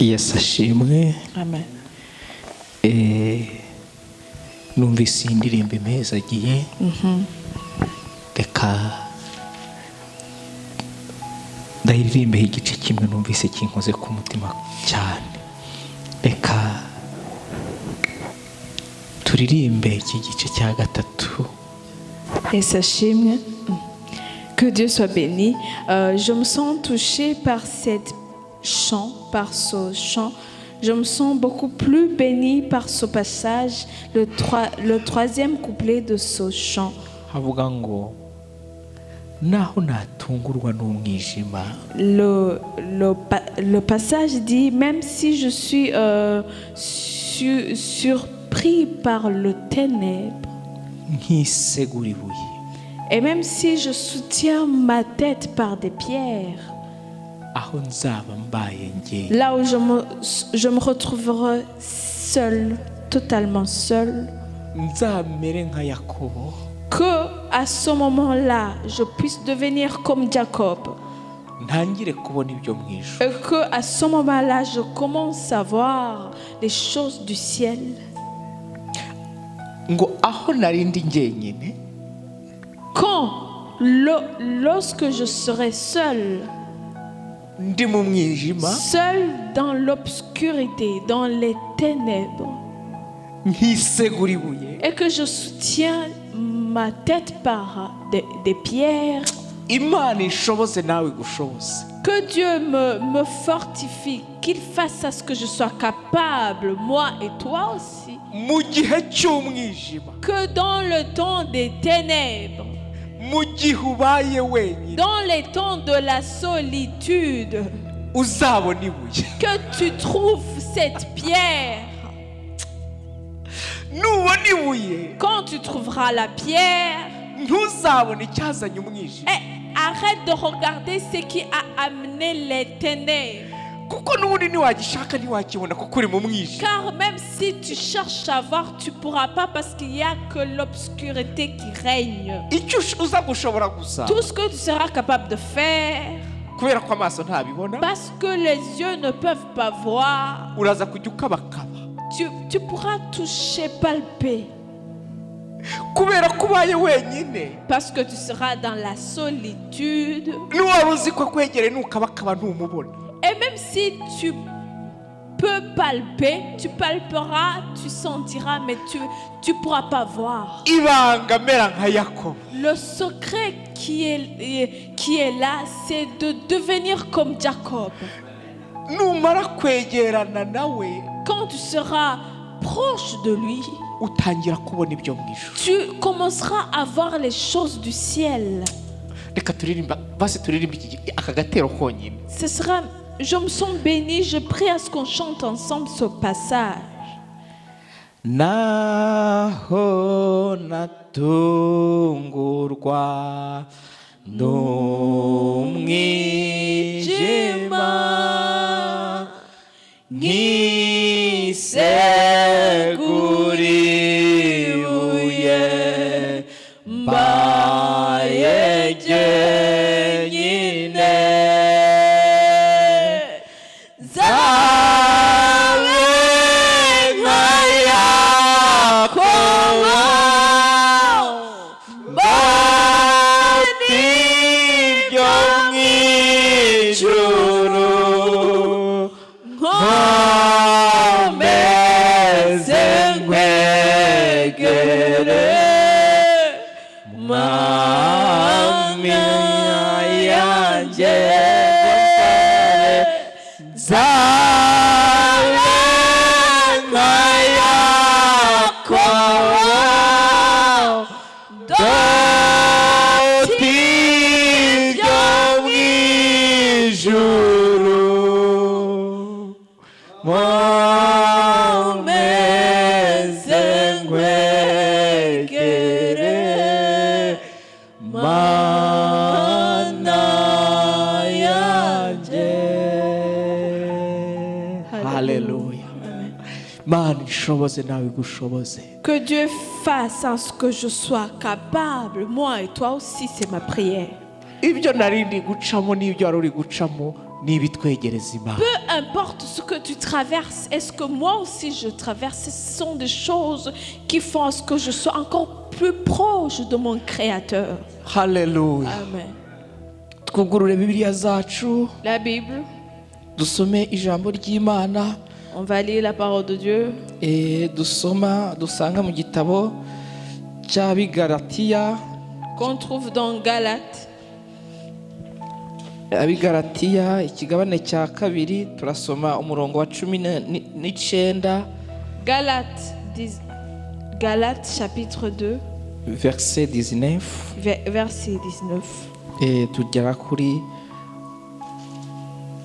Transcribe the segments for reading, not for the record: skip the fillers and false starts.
Yesu ashimwe. Amen. Numvise indirimbo imeza agiye reka ndayiririmbe igice kimwe numvise kinkoze ku mutima cyane. Reka turirimbe iki gice cya gatatu. Yesu ashimwe. Que Dieu soit béni. Je me sens touchée par cette chant, par ce chant. Je me sens beaucoup plus bénie par ce passage, le troisième couplet de ce chant. Havuga ngo naho natungurwa n'umwijima. Le passage dit, même si je suis surpris par le ténèbre, nkisegura ibuye, et même si je soutiens ma tête par des pierres, aho nzaba mbaye njye, là où je me retrouverai seul, totalement seul, nzamere nka Yakobo, que à ce moment-là, je puisse devenir comme Jacob, ntangire kubona ibyo mu ijuru, et que à ce moment-là, je commence à voir les choses du ciel. ngo aho narindi njyenyine, Quand, lorsque je serai seul, ndi mu mwijima, seul dans l'obscurité, dans les ténèbres, nkisegura ibuye, et que je soutiens ma tête par des pierres, Imana ishoboze nawe gushoboze. que Dieu me fortifie, qu'il fasse à ce que je sois capable, moi et toi aussi, Mu gihe cy'umwijima, que dans le temps des ténèbres, mu gihe ubaye wenyine, dans les temps de la solitude, uzabona ibuye. que tu trouves cette pierre. Nubona ibuye, Quand tu trouveras la pierre, ntuzabona icyazanye umwijima, arrête de regarder ce qui a amené les ténèbres. kuko n'ubundi ntiwagishaka ntiwakibona kuko uri mu mwijima. Car même si tu cherches à voir, tu ne pourras pas parce qu'il n'y a que l'obscurité qui règne. Icyo uza gushobora gusa, Tout ce que tu seras capable de faire, kubera ko amaso ntabibona, parce que les yeux ne peuvent pas voir, uraza kujya ukabakaba, tu pourras toucher, palper. kubera ko ubaye wenyine. Parce que tu seras dans la solitude. N'uwaba uzi ko akwegereye nukabakaba ntumubona. Et même si tu peux palper, tu palperas, tu sentiras, mais tu pourras pas voir. Ibanga mera nka Yakobo. Le secret qui est là, c'est de devenir comme Jacob. Numara kwegerana nawe, Quand tu seras proche de lui, utangira kubona ibyo mu ijuru. tu commenceras à voir les choses du ciel. Reka turirimba, basi turirimba aka gatero konyine. Ce sera, je me sens béni, je prie à ce qu'on chante ensemble ce passage. Naho natungurwa n'umwijima, nkisegura ibuye, mbaye jyenyine, zabe nka Yakobo, mbona ibyo mu ijuru, nkomeze nkwegere, Mana yanjye, zabe nka Yakobo, doti ibyo mu ijuru, nkomeze nkwegere, Mana yanjye. Haleluya. Mana ishoboze nawe gushoboze. Que Dieu fasse en ce que je sois capable, moi et toi aussi, c'est ma prière. Ibyo narindi gucamo n'ibyo wari uri gucamo ni ibitwegereza Imana. Peu importe ce que tu traverses, est-ce que moi aussi je traverse, ce sont des choses qui font à ce que je sois encore plus proche de mon Créateur. Haleluya. Amen. Twugurure Bibiliya zacu La Bible, dusome ijambo ry'Imana. on va lire la parole de Dieu. Dusanga mu gitabo cy'Abigalatiya, Qu'on trouve dans Galates, Abigalatiya ikigabane cya kabiri, turasoma umurongo wa 19, Galates chapitre 2, verset 19, verset 19. tugera kuri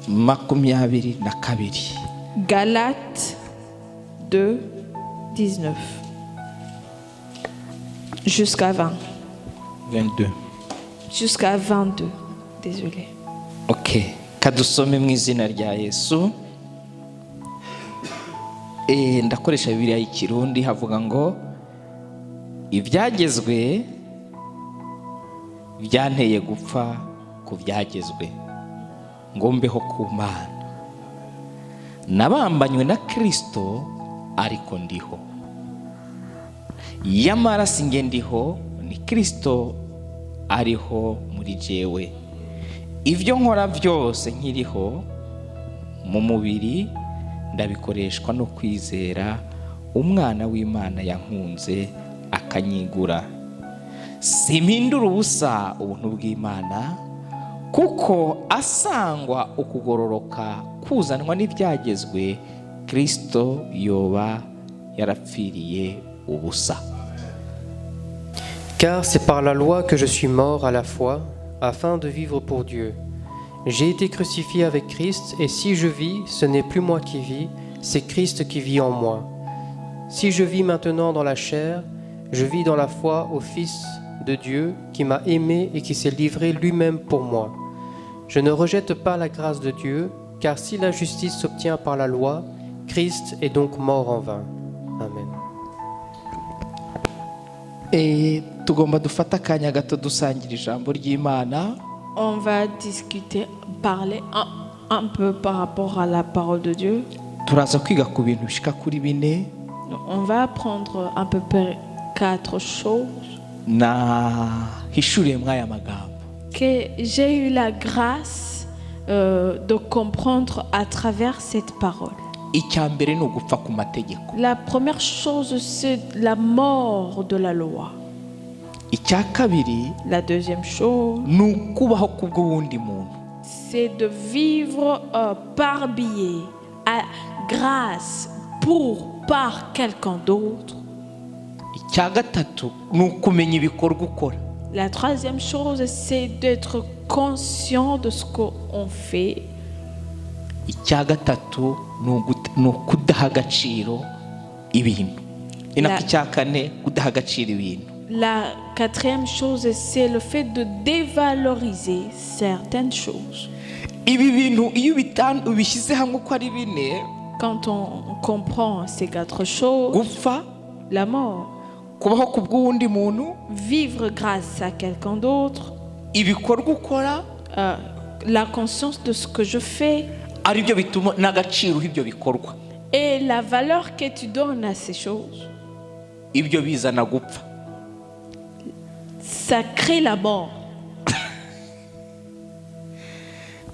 22. Galates 2, 19. Jusqu'à 20. 22. Jusqu'à 22. Désolé. Okay, kadusome mu izina rya Yesu. Ndakoresha Bibiliya y'Ikirundi, havuga ngo ibyagezwe byanteye gupfa ku byagezwe ngo mbeho ku Mana. Nabambanywe na Kristo ariko ndiho. Yamara singe ndiho, ni Kristo ariho muri jewe. Ibyo nkora byose nkiriho mu mubiri ndabikoreshwa no kwizera umwana w'Imana yankunze akanyigura. Simpindura ubusa ubuntu bw'Imana, kuko asangwa ukugororoka kuzanwa n'ibyagezwe, Kristo yoba yarapfiriye ubusa. Car c'est par la loi que je suis mort à la foi, afin de vivre pour Dieu. J'ai été crucifié avec Christ, et si je vis, ce n'est plus moi qui vis, c'est Christ qui vit en moi. Si je vis maintenant dans la chair, je vis dans la foi au Fils de Dieu qui m'a aimé et qui s'est livré lui-même pour moi. Je ne rejette pas la grâce de Dieu, car si la justice s'obtient par la loi, Christ est donc mort en vain. Amen. Tugomba dufata akanya gato dusangira ijambo ry'Imana. On va discuter, parler un peu par rapport à la parole de Dieu. Turaza kwiga ku bintu bishika kuri 4. On va apprendre à peu près 4 choses hishuriye mwaya magambo que j'ai eu la grâce de comprendre à travers cette parole. Icyambere ni ugupfa ku mategeko. La première chose, c'est la mort de la loi. Icya kabiri, la deuxième chose, ni ukubaho kubw'uwundi muntu. C'est de vivre par biais, à grâce, par quelqu'un d'autre. Icya gatatu, ni ukumenya ibikorwa ukora. La troisième chose, c'est d'être conscient de ce qu'on fait. Icya gatatu, ni ukudaha agaciro ibintu. Icya kane, kudaha agaciro ibintu. La quatrième chose, c'est le fait de dévaloriser certaines choses. Ibi bintu iyo ubishyize hamwe uko ari 4, quand on comprend ces 4 choses, gupfa, la mort, kubaho kubw'uwundi muntu, vivre grâce à quelqu'un d'autre, ibikorwa ukora, la conscience de ce que je fais, ari byo bituma n'agaciro h'ibyo bikorwa, et la valeur que tu donnes à ces choses. Ibyo bizana gupfa. Ça crée la mort.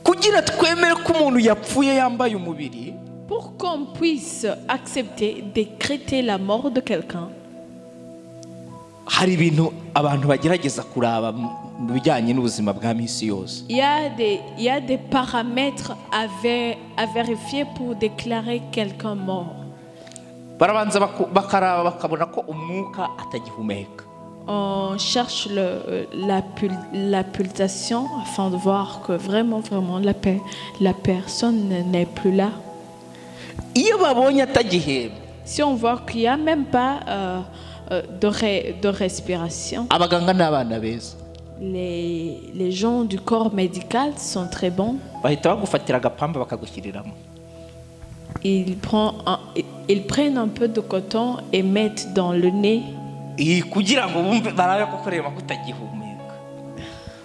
Kugira twemere ko umuntu yapfuye yambaye umubiri, pour qu'on puisse accepter, décréter la mort de quelqu'un, hari ibintu abantu bagerageza kuraba mu bijyanye n'ubuzima bwa misi yose. Il y a des paramètres à vérifier pour déclarer quelqu'un mort. Barabanza bakaraba bakabona ko umwuka atagihumeka. On cherche la pulsation afin de voir que vraiment la personne n'est plus là. Iyo babonye atagihema, si on voit qu'il n'y a même pas de respiration, abaganga n'abana beza, les gens du corps médical sont très bons. Bahita bagufatira agapamba bakagushyiriramo. Ils prennent un peu de coton et mettent dans le nez. Kugira ngo bumve barabe ko kureba ko utagihumeka.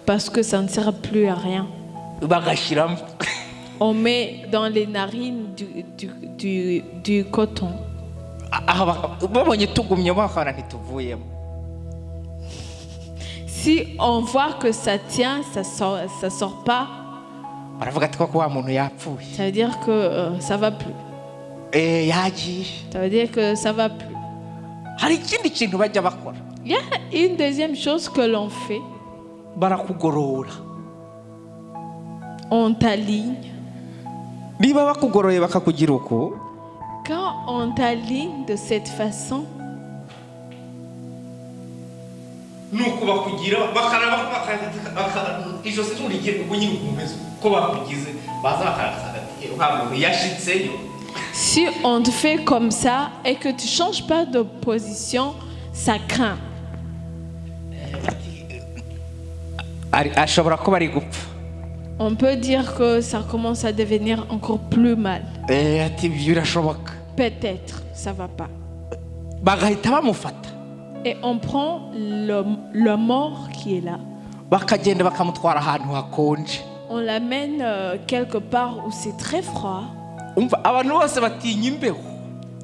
Parce que ça ne sert plus à rien. Bagashiramo. on met dans les narines du coton. babonye tugumye bakana ntituvuyemo. Si on voit que ça tient, ça sort pas, baravuga ati koko wa muntu yapfuye. ça veut dire que ça va plus. Yagiye. Ça veut dire que ça va plus. Hari ikindi kintu bajya bakora. Il y a une deuxième chose que l'on fait. Barakugorora. On t'aligne. Niba bakugoroye bakakugira uko. Quand on t'aligne de cette façon, nuko bakugira bakaraba ijosi turigiye kunyira kumeze ko bakugize bazakaraza ntabwo yashitseyo. si on te fait comme ça et que tu changes pas de position, ça craint. ashobora kuba ari gupfa. On peut dire que ça commence à devenir encore plus mal. Ati birashoboka. Peut-être ça va pas. Bagahita bamufata. Et on prend le mort qui est là. Bakagenda bakamutwara ahantu hakonje. On l'amène quelque part où c'est très froid. Umva abantu bose batinya imbeho.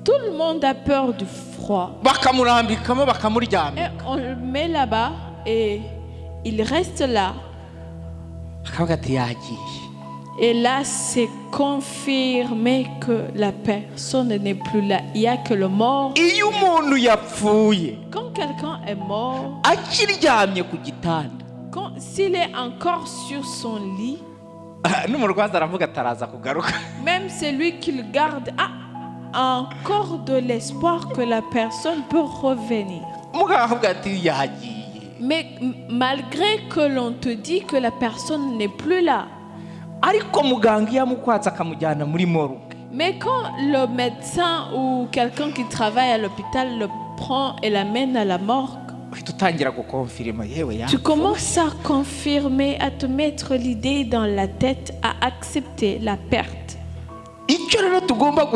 Tout le monde a peur du froid. Bakamurambikamo Et bakamuryamika. on le met là-bas et il reste là. Akavuga ati yagiye. Et là, c'est confirmé que la personne n'est plus là. Il n'y a que le mort. Iyo umuntu yapfuye Quand quelqu'un est mort, akiryamye ku gitanda, s'il est encore sur son lit, n'umurwaza aravuga ataraza kugaruka. même celui qui le garde a encore de l'espoir que la personne peut revenir. Muganga akavuga ati yagiye. Mais malgré que l'on te dit que la personne n'est plus là, Ariko muganga yamukwatsa akamujyana muri morgue. mais quand le médecin ou quelqu'un qui travaille à l'hôpital le prend et l'amène à la morgue, Uhita utangira gukonfirima yewe ya. tu commences à confirmer, à te mettre l'idée dans la tête, à accepter la perte. Icyo rero tugomba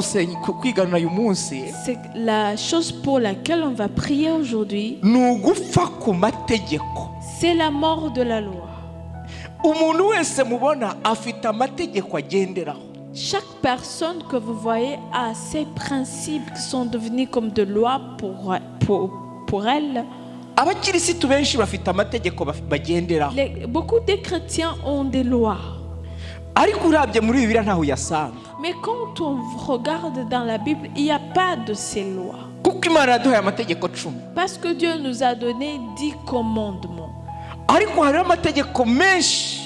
kwigana uyu munsi C'est la chose pour laquelle on va prier aujourd'hui. ni ugupfa ku mategeko. C'est la mort de la loi. Umuntu wese mubona afite amategeko agenderaho. Chaque personne que vous voyez a ses principes qui sont devenus comme de loi pour elle. Abakirisitu benshi bafite amategeko bagenderaho. Beaucoup de chrétiens ont des lois. Ariko urabye muri Bibiliya ntaho uyasanga. Mais quand on regarde dans la Bible, il n'y a pas de ces lois. Kuko Imana yaduhaye amategeko 10. Parce que Dieu nous a donné 10 commandements. Ariko hari amategeko menshi.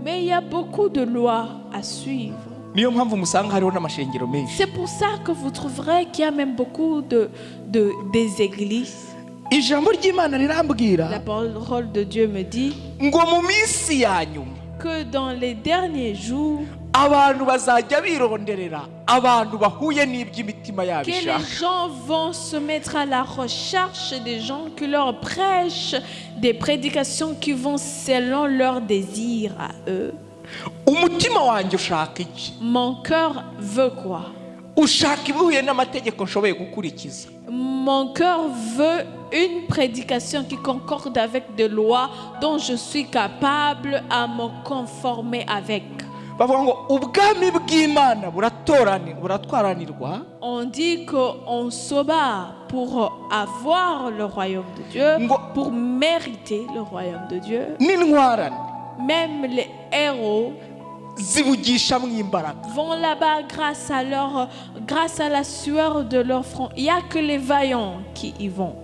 Mais il y a beaucoup de lois à suivre. Niyo mpamvu musanga hariho n'amashengero menshi. C'est pour ça que vous trouverez qu'il y a même beaucoup des églises. Ijambo ry'Imana rirambwira La parole de Dieu me dit ngo mu minsi ya nyuma que dans les derniers jours, abantu bazajya bironderera abantu bahuye n'iby'imitima yabo que les ishaka. gens vont se mettre à la recherche des gens qui leur prêchent des prédications qui vont selon leurs désirs à eux. Umutima wanjye ushaka iki? Mon cœur veut quoi? Ushaka ibihuye n'amategeko nshoboye gukurikiza. Mon cœur veut une prédication qui concorde avec des lois dont je suis capable à me conformer avec. Bavuga ngo ubwami bw'Imana buratwaranirwa. On dit qu'on se bat pour avoir le royaume de Dieu, pour mériter le royaume de Dieu. N'intwarane Même les héros zibugisha mwimbaraga. vont là-bas grâce à la sueur de leur front. Il n'y a que les vaillants qui y vont.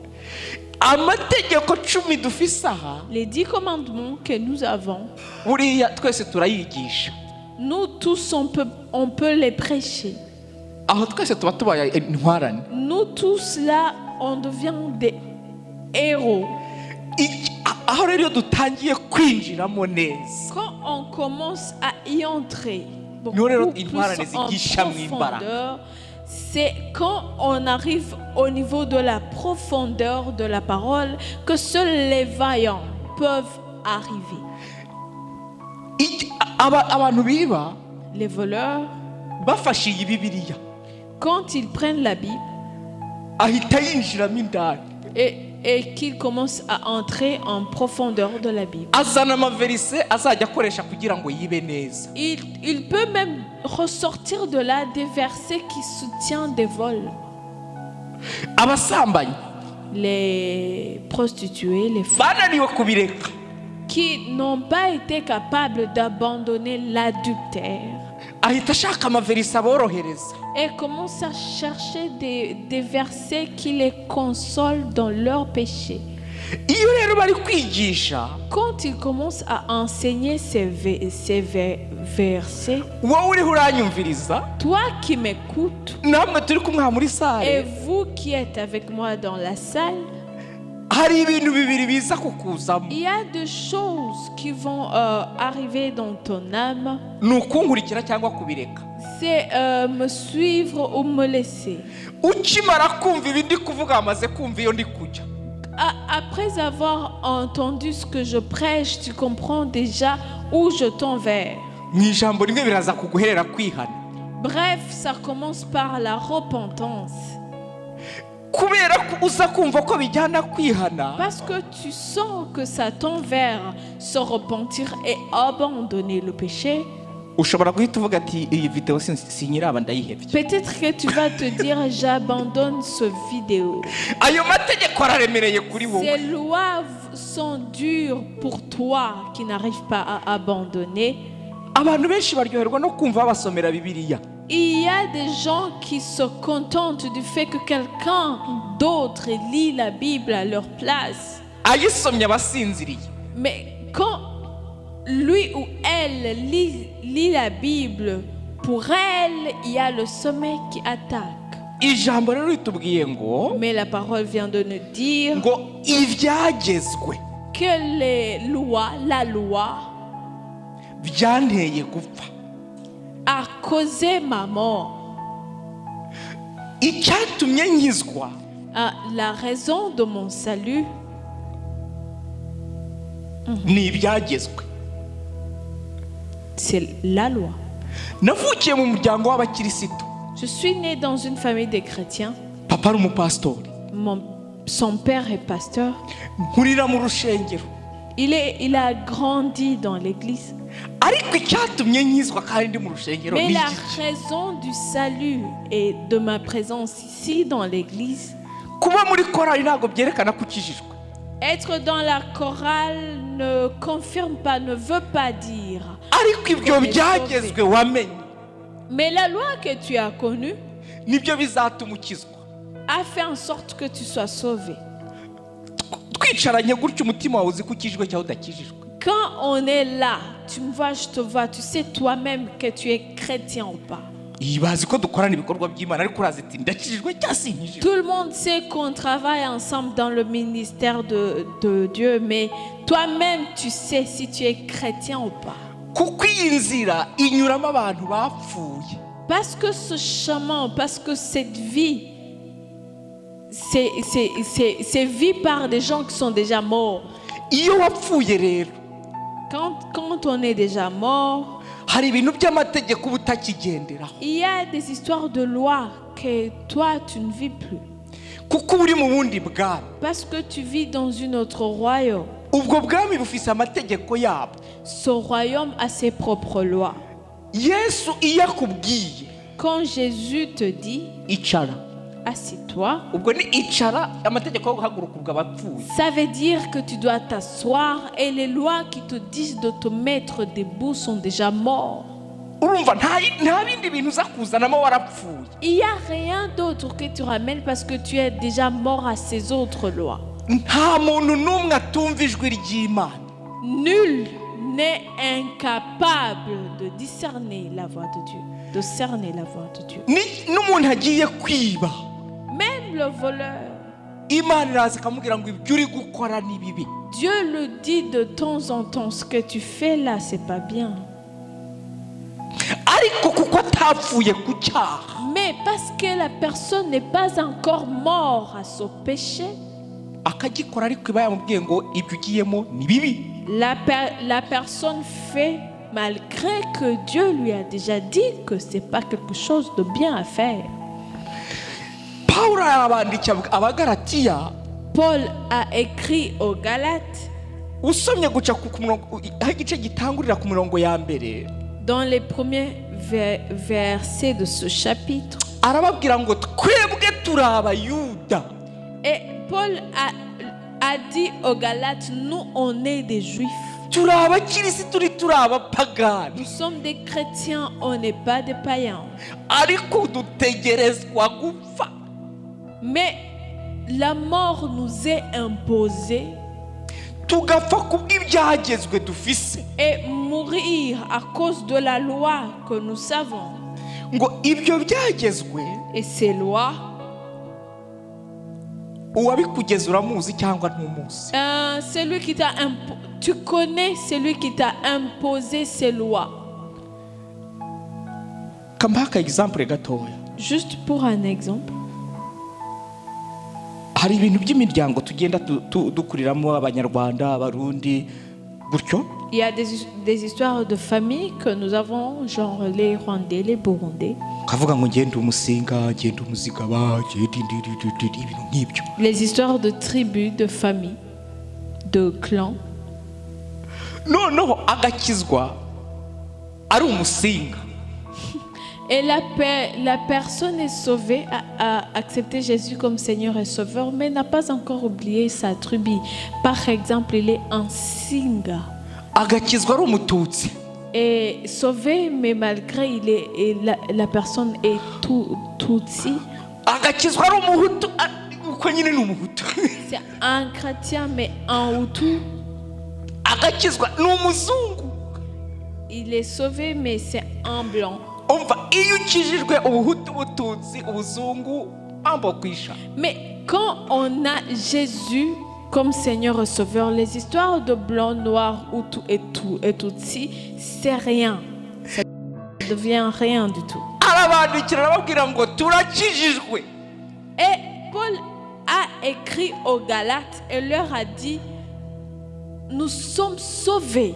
Amategeko 10 dufise aha. Les 10 commandements que nous avons, Buriya twese turayigisha. nous tous on peut les prêcher. Aho twese tuba tubaye intwarane. Nous tous là, on devient des héros. Aho rero dutangiye kwinjiramo neza. Quand on commence à y entrer beaucoup Nous, plus en en profondeur, c'est quand on arrive au niveau de la profondeur de la parole que seuls les vaillants peuvent arriver. Abantu biba Les voleurs, bafashe iyi Bibiliya quand ils prennent la Bible ahita yinjiramo indani. et et qu'il commence à entrer en profondeur de la Bible. azana amaverise azajya akoresha kugira ngo yibe neza. Il peut même ressortir de là des versets qui soutiennent des vols. Abasambanyi Les prostituées, les femmes bananiwe kubireka, qui n'ont pas été capables d'abandonner l'adultère ahita ashaka amaverise aborohereza. et commencent à chercher des versets qui les consolent dans leurs péchés. Iyo rero bari kwigisha, Quand ils commencent à enseigner ces versets, wowe uriho uranyumviriza, toi qui m'écoutes namwe turi kumwe muri et sale, vous qui êtes avec moi dans la salle, hari ibintu bibiri biza kukuzamo. il y a des choses qui vont arriver dans ton âme. Ni ukunkurikira cyangwa kubireka. C'est me suivre ou me laisser. Ukimara kumva ibindi kuvuga amaze kumva iyo ndi kujya. Après avoir entendu ce que je prêche, tu comprends déjà où je tends vers. Mu ijambo rimwe biraza kuguherera kwihana. Bref, ça commence par la repentance. Kubera ko uza kumva ko bijyana kwihana, Parce que tu sens que ça tend vers se repentir et abandonner le péché. ushobora guhita uvuga ati iyi video sinyiraba ndayihebye. Peut-être que tu vas te dire, j'abandonne ce vidéo. Ayo mategeko araremereye kuri wowe. Ces lois sont dures pour toi qui n'arrives pas à abandonner. Abantu benshi baryoherwa no kumva babasomera Bibiliya. Il y a des gens qui se contentent du fait que quelqu'un d'autre lit la Bible à leur place. Ayisomye abasinziriye. Mais quand lui ou elle lit la Bible, pour elle, il y a le sommeil qui attaque. Ijambo rero ritubwiye ngo Mais la parole vient de nous dire ibyagezwe que la loi byanteye gupfa. a causé ma mort. Icyatumye nkizwa La raison de mon salut, ni ibyagezwe. c'est la loi. Navukiye mu muryango w'abakirisitu. Je suis né dans une famille de chrétiens. Papa ari umupasitori. Son père est pasteur. Nkurira mu rushengero. Il a grandi dans l'église. Ariko icyatumye nkizwa kandi ndi mu rushengero Mais ni la iki? raison du salut et de ma présence ici dans l'église, Kuba muri korali ntabwo byerekana ko ukijijwe. être dans la chorale ne confirme pas, ne veut pas dire. Ariko ibyo byagezwe wamenye Mais la loi que tu as connue nibyo bizatuma ukizwa. a fait en sorte que tu sois sauvé. Twicaranye gutyo umutima wawe uzi ko ukijijwe cyangwa udakijijwe. Quand on est là, tu me vois, je te vois, tu sais toi-même que tu es chrétien ou pas. Bazi ko dukorana ibikorwa by'Imana ariko urazi ati ndakijijwe cyangwa sinkijijwe. Tout le monde sait qu'on travaille ensemble dans le ministère de Dieu, mais toi-même, tu sais si tu es chrétien ou pas. Kuko iyi nzira inyuramo abantu bapfuye. Parce que ce chemin, parce que cette vie, c'est vie par des gens qui sont déjà morts. Iyo wapfuye rero Quand on est déjà mort, hari ibintu by'amategeko uba utakigenderaho. il y a des histoires de loi que toi, tu ne vis plus. Kuko uri mu bundi bwami. Parce que tu vis dans une autre royaume. Ubwo bwami bufise amategeko yabo. Ce royaume a ses propres lois. Yesu iyo akubwiye Quand Jésus te dit, icara, assis-toi, ubwo ni icara, amategeko yo guhaguruka ubwo abapfuye. ça veut dire que tu dois t'asseoir et les lois qui te disent de te mettre debout sont déjà morts. Urumva nta bindi bintu uza kuzanamo warapfuye. Il n'y a rien d'autre que tu ramènes parce que tu es déjà mort à ces autres lois. Nta muntu n'umwe atumva ijwi ry'Imana. Nul n'est incapable de discerner la voix de Dieu, de cerner la voix de Dieu. N'umuntu agiye kwiba, Même le voleur, Imana iraza ikamubwira ngo ibyo uri gukora ni bibi. Dieu le dit de temps en temps, ce que tu fais là, c'est pas bien. Ariko kuko atapfuye ku cyaha, Mais parce que la personne n'est pas encore morte à son péché, akagikora ariko iba yamubwiye ngo ibyo ugiyemo ni bibi. la personne fait malgré que Dieu lui a déjà dit que c'est pas quelque chose de bien à faire. Pawulo arabandikiye Abagalatiya Paul a écrit aux Galates, usomye guca ku murongo aho igice gitangurira ku murongo ya mbere, dans les premiers versets de ce chapitre, arababwira ngo twebwe turi abayuda. et Paul a dit aux Galates, nous on est des Juifs. Turi abakirisitu, turi abapagani. Nous sommes des chrétiens, on n'est pas des païens. Ariko dutegerezwa gupfa. Mais la mort nous est imposée Tugapfa kubw'ibyagezwe dufise. et mourir à cause de la loi que nous savons. Ngo ibyo byagezwe Et ces lois, uwabikugeza uramuzi cyangwa ntumuzi? celui qui t'a tu connais celui qui t'a imposé ces lois. Kambaha example gatoya. Juste pour un exemple, Hari ibintu by'imiryango tugenda dukuriramo abanyarwanda, abarundi gutyo. il y a des histoires de famille que nous avons, genre les Rwandais, les Burundais. Kavuga ngo ngende umusinga, ngende umuzigaba, ngende ibintu nk'ibyo. Les histoires de tribus, de familles, de clans. Noneho agakizwa ari umusinga. Et la personne est sauvée, a accepté Jésus comme Seigneur et Sauveur, mais n'a pas encore oublié sa tribu. Par exemple, il est un Singa. Agakizwa ari umututsi. Et sauvé, mais malgré la personne est Tutsi. Agakizwa ari umuhutu, uko nyine ni umuhutu. C'est un chrétien, mais un Hutu. Agakizwa ni umuzungu. Il est sauvé, mais c'est un blanc. Umva iyo ukijijwe ubuhutu, ubututsi, ubuzungu ambo kwisha. Mais quand on a Jésus comme Seigneur et Sauveur, les histoires de blanc, noir, Hutu et Tutsi, c'est rien. Ça ne devient rien du tout. Arabandikira arababwira ngo turakijijwe. Et Paul a écrit aux Galates et leur a dit, nous sommes sauvés.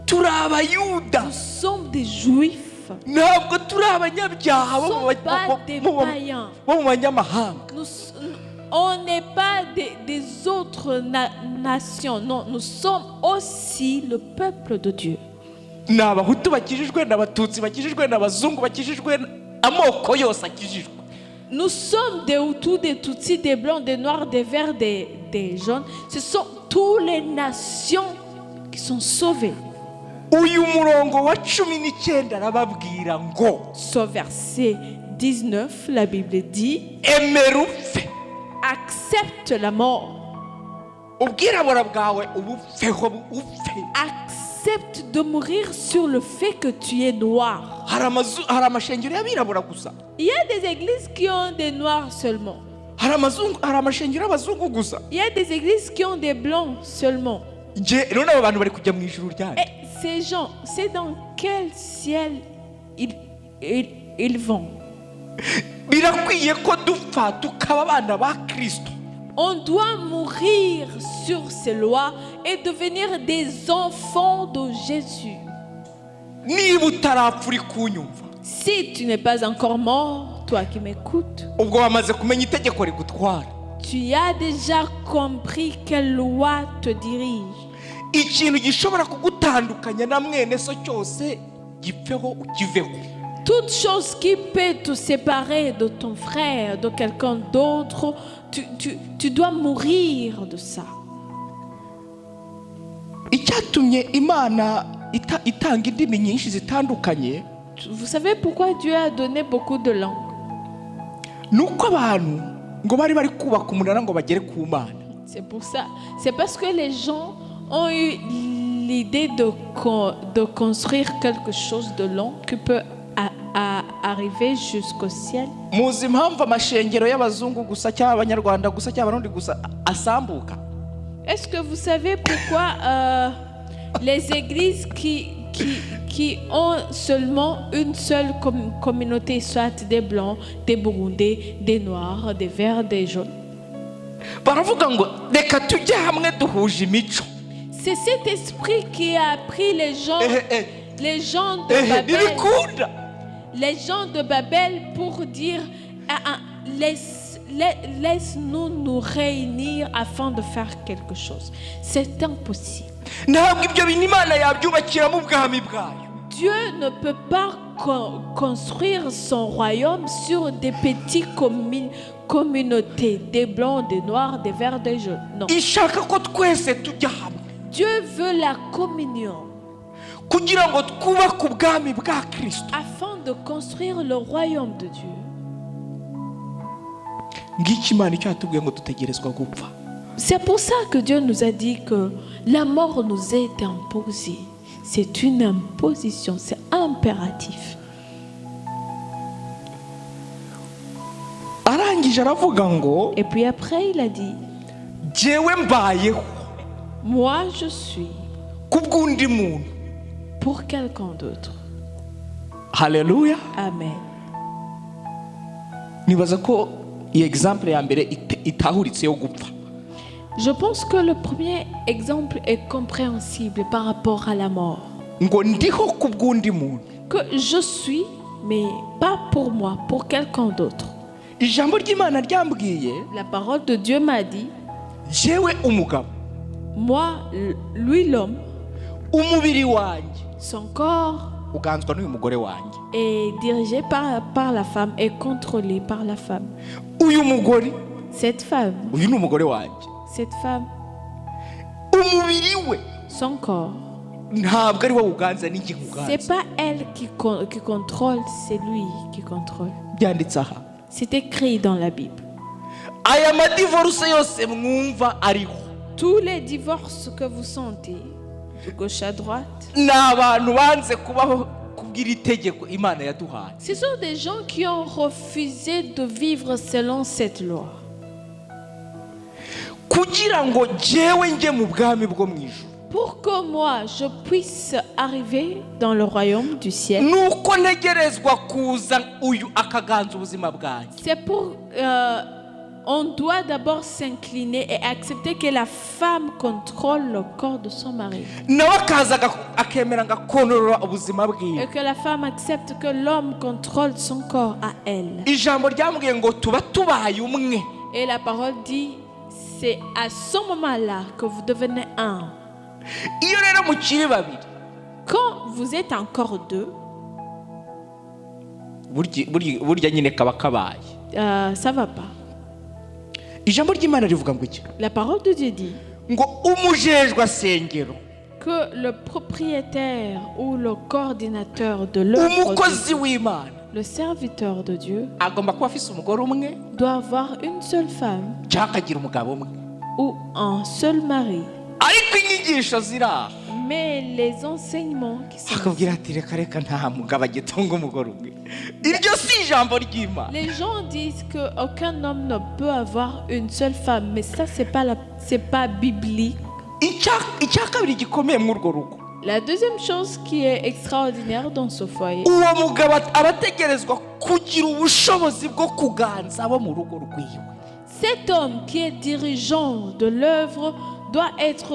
Turi abayuda. Nous sommes des Juifs. Ntabwo turi abanyabyaha Nous ne sommes pas des païens. bo mu banyamahanga. On n'est pas des autres nations. Non, nous sommes aussi le peuple de Dieu. Ni abahutu bakijijwe, ni abatutsi bakijijwe, ni abazungu bakijijwe, amoko yose akijijwe. Nous sommes des Hutus, des Tutsis, des Blancs, des Noirs, des Verts, des Jaunes. Ce sont toutes les nations qui sont sauvées. Uyu murongo wa 19 arababwira ngo Sur verset 19, la Bible dit, emera upfe. accepte la mort. Ubwirabura bwawe ubupfeho upfe. Accepte de mourir sur le fait que tu es noir. Hari amashengero y'abirabura gusa. Il y a des églises qui ont des noirs seulement. Hari amashengero y'abazungu gusa. Il y a des églises qui ont des blancs seulement. None abo bantu bari kujya mu ijuru ryari? Et ces gens, c'est dans quel ciel ils vont? Birakwiye ko dupfa tukaba abana ba Kristo. On doit mourir sur ces lois et devenir des enfants de Jésus. Niba utarapfa uri kunyumva, Si tu n'es pas encore mort, toi qui m'écoutes, ubwo wamaze kumenya itegeko rigutwara. tu as déjà compris quelle loi te dirige. Ikintu gishobora kugutandukanya na mwene so cyose gipfeho ukiveho. Toute chose qui peut te séparer de ton frère, de quelqu'un d'autre, tu dois mourir de ça. Icyatumye Imana itanga indimi nyinshi zitandukanye, Vous savez pourquoi Dieu a donné beaucoup de langues? nuko abantu ngo bari kubaka umunara ngo bagere ku Mana. C'est pour ça. C'est parce que les gens ont eu l'idée de construire quelque chose de long qui peut arriver jusqu'au ciel. Muzi impamvu amashengero y'abazungu gusa cyangwa abanyarwanda gusa cyangwa abarundi gusa asambuka? Est-ce que vous savez pourquoi les églises qui ont seulement une seule communauté, soit des blancs, des burundais, des noirs, des verts, des jaunes? Baravuga ngo reka tujye hamwe duhuje imico. C'est cet esprit qui a pris les gens de Babel. Ntibikunda. Les gens de Babel pour dire laisse-nous nous réunir afin de faire quelque chose. C'est impossible. ntabwo ibyo bintu imana yabyubakira mu bwami bwayo. Dieu ne peut pas construire son royaume sur des petites communautés, des blancs, des noirs, des verts, des jaunes. Non. ishaka ko twese tujya hamwe Dieu veut la communion kugira ngo twubake ubwami bwa Kristo. afin de construire le royaume de Dieu. ngiki imana icyo yatubwiye ngo dutegerezwa gupfa. C'est pour ça que Dieu nous a dit que la mort nous est imposée. C'est une imposition, c'est impératif. arangije aravuga ngo Et puis après, il a dit, jyewe mbayeho moi je suis kubw'undi muntu. pour quelqu'un d'autre. haleluya. Amen. nibaza ko iyi example ya mbere itahuritse yo gupfa. Je pense que le premier exemple est compréhensible par rapport à la mort. ngo ndiho kubw'undi muntu. Que je suis, mais pas pour moi, pour quelqu'un d'autre. ijambo ry'imana ryambwiye La parole de Dieu m'a dit, jyewe umugabo, moi, lui l'homme, umubiri wanjye son corps uganzwa n'uyu mugore wanjye. est dirigé par la femme et contrôlé par la femme. uyu mugore, Cette femme, uyu ni umugore wanjye. cette femme, umubiri we son corps, ntabwo ari wowe uganza n'ijye c'est uganza. pas elle qui contrôle, c'est lui qui contrôle. byanditse aha. C'est écrit dans la Bible. aya madivorce yose mwumva ariho Tous les divorces que vous sentez, de gauche à droite, ni abantu banze kubaho kubw'iri tegeko imana yaduhaye. ce sont des gens qui ont refusé de vivre selon cette loi. kugira ngo jyewe njye mu bwami bwo mu ijuru. Pour que moi, je puisse arriver dans le royaume du ciel, nuko ntegerezwa kuza uyu akaganza ubuzima bwanjye. c'est pour... on doit d'abord s'incliner et accepter que la femme contrôle le corps de son mari. nawe akaza akemera agakontorora ubuzima bwiwe. Et que la femme accepte que l'homme contrôle son corps à elle. ijambo ryambwiye ngo tuba tubaye umwe. Et la parole dit, c'est à ce moment-là que vous devenez un. iyo rero mukiri babiri, Quand vous êtes encore deux, burya nyine kaba kabaye. ça va pas. ijambo ry'imana rivuga ngo iki? La parole de Dieu dit ngo umujejwa sengero, que le propriétaire ou le coordinateur de l'œuvre, umukozi w'imana le serviteur de Dieu, agomba kuba afise umugore umwe doit avoir une seule femme cyangwa akagira umugabo umwe. ou un seul mari. ariko inyigisho ziri aha Mais les enseignements qui sont... akabwira ati reka reka nta mugabo agitunga umugore umwe. iryo si ijambo ry'imana. Les gens disent qu'aucun homme ne peut avoir une seule femme, mais ça, c'est pas biblique. icya kabiri gikomeye muri urwo rugo, La deuxième chose qui est extraordinaire dans ce foyer, uwo mugabo aba ategerezwa kugira ubushobozi bwo kuganza abo mu rugo rwiwe. cet homme qui est dirigeant de l'œuvre doit être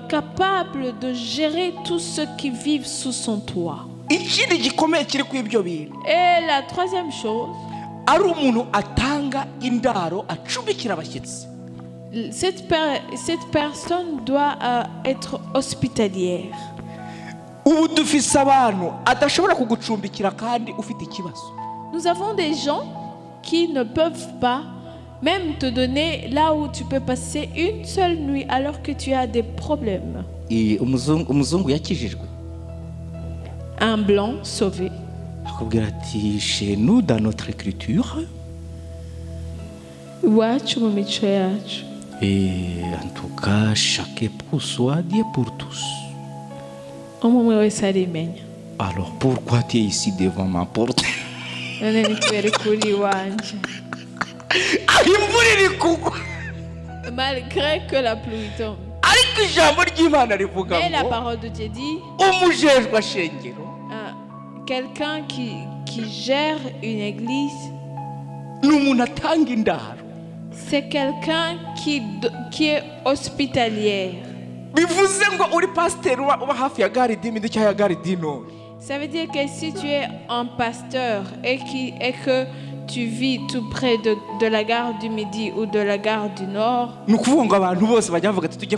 capable de gérer tous ceux qui vivent sous son toit. ikindi gikomeye kiri ku ibyo bintu, Et la troisième chose, ari umuntu atanga indaro acumbikira abashyitsi. cette personne doit être hospitalière. ubu dufise abantu adashobora kugucumbikira kandi ufite ikibazo. Nous avons des gens qui ne peuvent pas même te donner là où tu peux passer une seule nuit alors que tu as des problèmes. umuzungu yakijijwe Un blanc sauvé. akubwira ati chez nous dans notre écriture Iwacu mu mico yacu. et en tout cas chaque époux soit Dieu pour tous. Umwe wese arimenya. alors pourquoi tu es ici devant ma porte? None ni kubera kuri iwanje. imvura iri kugwa Malgré que la pluie tombe. ariko ijambo ry'imana rivuga Et la ngo parole de Dieu dit, umujejwa shengero quelqu'un qui gère une église, ni umuntu atanga indaro. c'est quelqu'un qui est hospitalière. bivuze ngo uri pasiteri uba hafi ya gare d'imidi cyangwa ya gare d'ino, Ça veut dire que si tu es un pasteur et que tu vis tout près de la gare du Midi ou de la gare du Nord, ni ukuvuga ngo abantu bose bajya bavuga ati tujye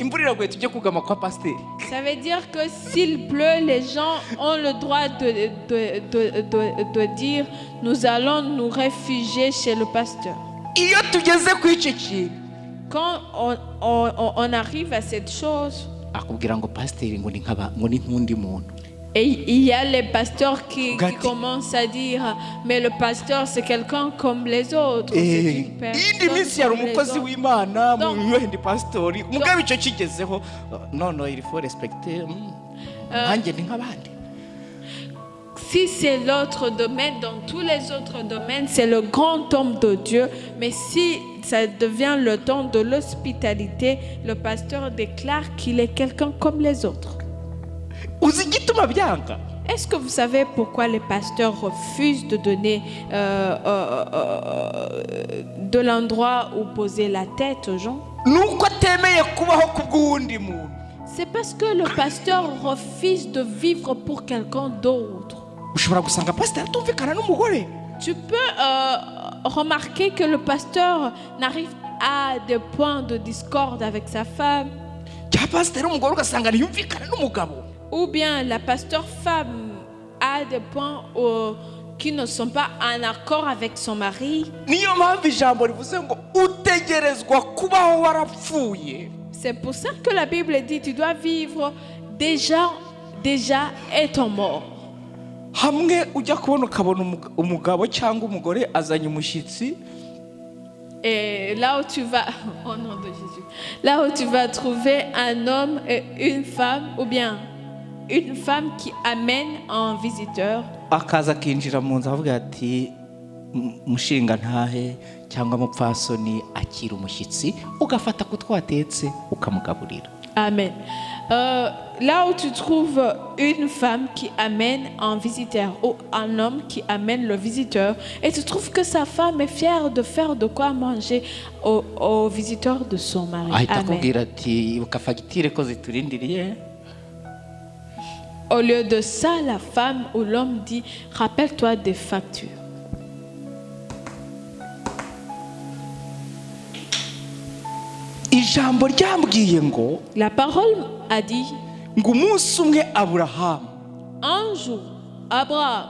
imvura iraguye tujye kugama kwa pasiteri. ça veut dire que s'il pleut, les gens ont le droit de dire nous allons nous réfugier chez le pasteur. Iyo tugeze ku icyo kintu, Quand on arrive à cette chose, akubwira ngo pasiteri ngo ni nk'undi muntu. et il y a les pasteurs qui commencent à dire mais le pasteur c'est quelqu'un comme les autres. C'est une iyindi minsi yari umukozi w'Imana mu yindi pasitori mugabe icyo kigezeho no il faut respecter nanjye ni nk'abandi. Si c'est l'autre domaine, dans tous les autres domaines, c'est le grand homme de Dieu. Mais si ça devient le temps de l'hospitalité, le pasteur déclare qu'il est quelqu'un comme les autres. Uzi igituma byanga? Est-ce que vous savez pourquoi les pasteurs refusent de donner de l'endroit où poser la tête aux gens? Nuko atemeye kubaho kubw'uwundi muntu. C'est parce que le pasteur refuse de vivre pour quelqu'un d'autre. Ushobora gusanga pasiteri atumvikana n'umugore. Tu peux remarquer que le pasteur n'arrive à des points de discorde avec sa femme. Cyangwa pasiteri umugore ugasanga ntiyumvikana n'umugabo. Ou bien la pasteur femme a des points qui ne sont pas en accord avec son mari. Niyo mpamvu ijambo rivuze ngo utegerezwa kubaho warapfuye. C'est pour ça que la Bible dit tu dois vivre déjà étant mort. Hamwe ujya kubona ukabona umugabo cyangwa umugore azanye umushyitsi. Et là où tu vas, au nom de Jésus, là où tu vas trouver un homme et une femme, ou bien une femme qui amène un visiteur. Akaza akinjira mu nzu avuga ati mushinga ntahe cyangwa mupfasoni akira umushyitsi ugafata ku twatetse ukamugaburira. Amen. Là où tu trouves une femme qui amène un visiteur ou un homme qui amène le visiteur et tu trouves que sa femme est fière de faire de quoi manger au visiteur de son mari. Ahita akubwira ati ukafagitire ko ziturindiriye. Au lieu de ça, la femme ou l'homme dit rappelle-toi des factures. Ijambo ryambwiye ngo La parole a dit ngo umunsi umwe Aburahamu un jour Abraham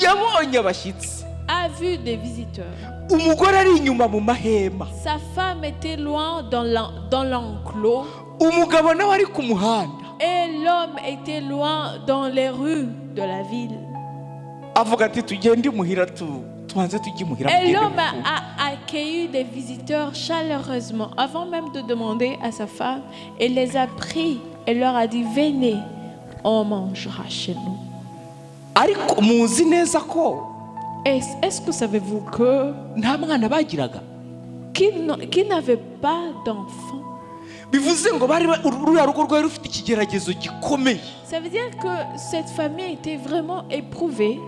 yabonye abashyitsi, a vu des visiteurs. umugore ari inyuma mu mahema, Sa femme était loin dans l'enclos umugabo nawe ari ku muhanda. et l'homme était loin dans les rues de la ville. Avuga ati tugende imuhira tubanze tujye imuhira. Et l'homme a accueilli des visiteurs chaleureusement avant même de demander à sa femme. Il les a pris et leur a dit venez, on mangera chez nous. Ariko muzi neza ko Est-ce que savez-vous que nta mwana bagiraga? qu'ils n'avaient pas d'enfants? Bivuze ngo bari ruriya rugo rwari rufite ikigeragezo gikomeye. Ça veut dire que cette famille était vraiment éprouvée.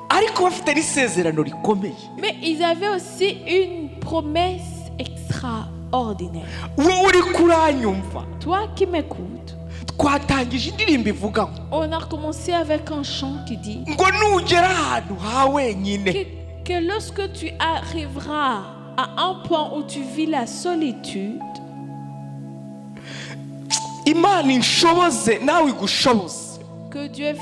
Ariko bafite n'isezerano rikomeye. Mais ils avaient aussi une promesse extraordinaire. Wowe uri kuranyumva, Toi qui m'écoutes, twatangije indirimbo ivuga ngo on a commencé avec un chant qui dit ngo nugera ahantu ha wenyine que lorsque tu arriveras à un point où tu vis la solitude, Imana inshoboze nawe igushoboze. que Dieu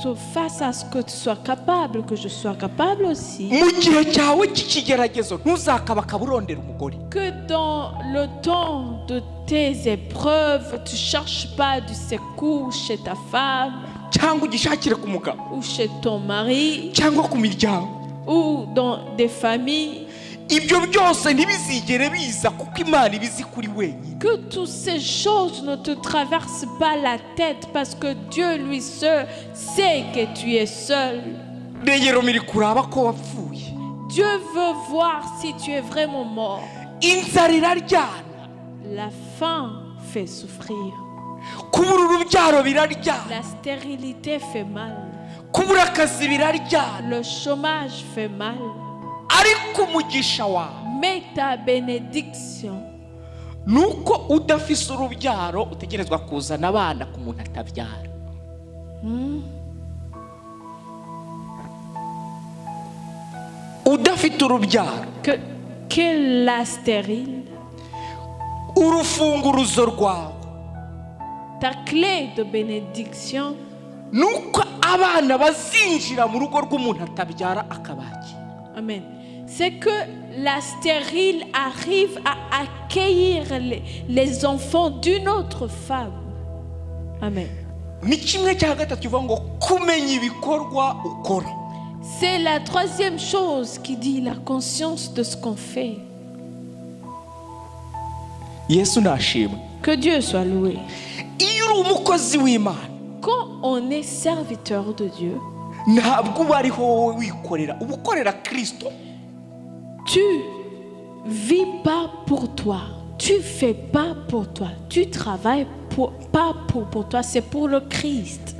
te fasse à ce que tu sois capable, que je sois capable aussi. Mu gihe cyawe cy'ikigeragezo ntuzakabaka burondera umugore. Que dans le temps de tes épreuves, tu ne cherches pas du secours chez ta femme cyangwa ugishakire ku mugabo ou chez ton mari cyangwa ku miryango. ou dans des familles. Ibyo byose ntibizigere biza kuko Imana ibizi kuri wenyine. Que toutes ces choses ne te traversent pas la tête parce que Dieu lui seul sait que tu es seul. Rero miri kuraba ko wapfuye. Dieu veut voir si tu es vraiment mort. Inzara iraryana, La faim fait souffrir. kubura urubyaro biraryana, La stérilité fait mal. kubura akazi biraryana. Le chômage fait mal. Ariko umugisha wawe Mais ta bénédiction, nuko udafise urubyaro utegerezwa kuzana abana ku muntu atabyara. udafite urubyaro que la stérile, urufunguruzo rwawe ta clé de bénédiction, nuko abana bazinjira mu rugo rw'umuntu atabyara akabaki. amen, c'est que la stérile arrive à accueillir les enfants d'une autre femme. Amen. Ni kimwe cya gatatu kivuga ngo kumenya ibikorwa ukora. C'est la troisième chose qui dit la conscience de ce qu'on fait. Yesu nashimwe. Que Dieu soit loué. Iyo uri umukozi w'Imana, Quand on est serviteur de Dieu, ntabwo uba ariho wowe wikorera, uba ukorera Kristo. tu vis pas pour toi, tu fais pas pour toi, tu travailles pas pour toi, c'est pour le Christ.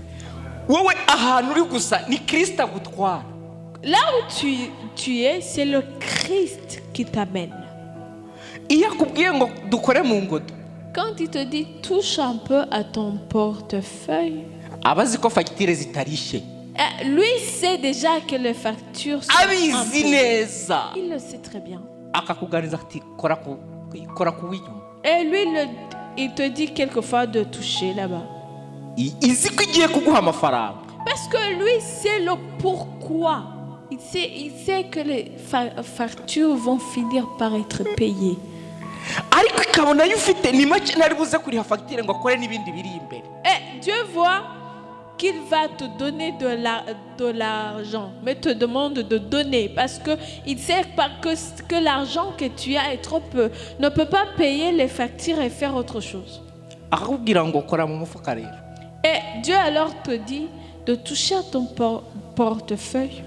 Wowe ahantu uri gusa ni Kristo agutwara. Là où tu es, c'est le Christ qui t'amène. Iyo akubwiye ngo dukore mu ngodo, Quand il te dit touche un peu à ton portefeuille, aba azi ko fagitire zitarishe, lui sait déjà que les factures sont abizi impayées. neza, Il le sait très bien. akakuganiza ati kora ku w'inyuma. Et lui, il te dit quelquefois de toucher là-bas. Izi ko igiye kuguha amafaranga. Parce que lui sait le pourquoi. Il sait que les factures vont finir par être payées. Ariko ikabona yo ufite ni make nari buze kuriha fagitire ngo akore n'ibindi biri imbere. Et Dieu voit qu'il va te donner de l'argent, mais te demande de donner parce qu'il sait pas que l'argent que tu as est trop peu, ne peut pas payer les factures et faire autre chose. Akakubwira ngo kora mu mufuka rero. Et Dieu alors te dit de toucher à ton portefeuille.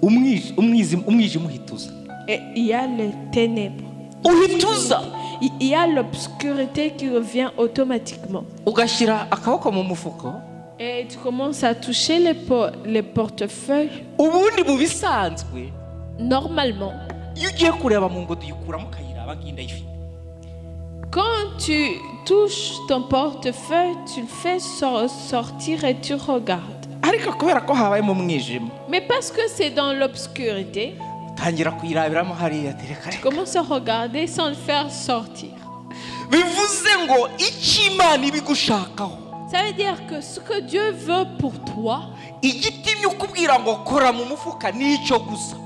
Umwijima uhituza. Et il y a les ténèbres. Uhituza. Il y a l'obscurité qui revient automatiquement. Ugashyira akaboko mu mufuko. Et tu commences à toucher les portefeuilles. Ubundi mu bisanzwe Normalement, iyo ugiye kureba mu ngodo uyikuramo ukayiraba nginda yifite. quand tu touches ton portefeuille, tu le fais sortir et tu regardes. Ariko kubera ko habaye mu mwijima, Mais parce que c'est dans l'obscurité, tangira kuyirabiramo hariya tereka. tu commences à regarder sans le faire sortir. Bivuze ngo icyo Imana ibigushakaho, Ça veut dire que ce que Dieu veut pour toi, igitimye ukubwira ngo kora mu mufuka nicyo gusa.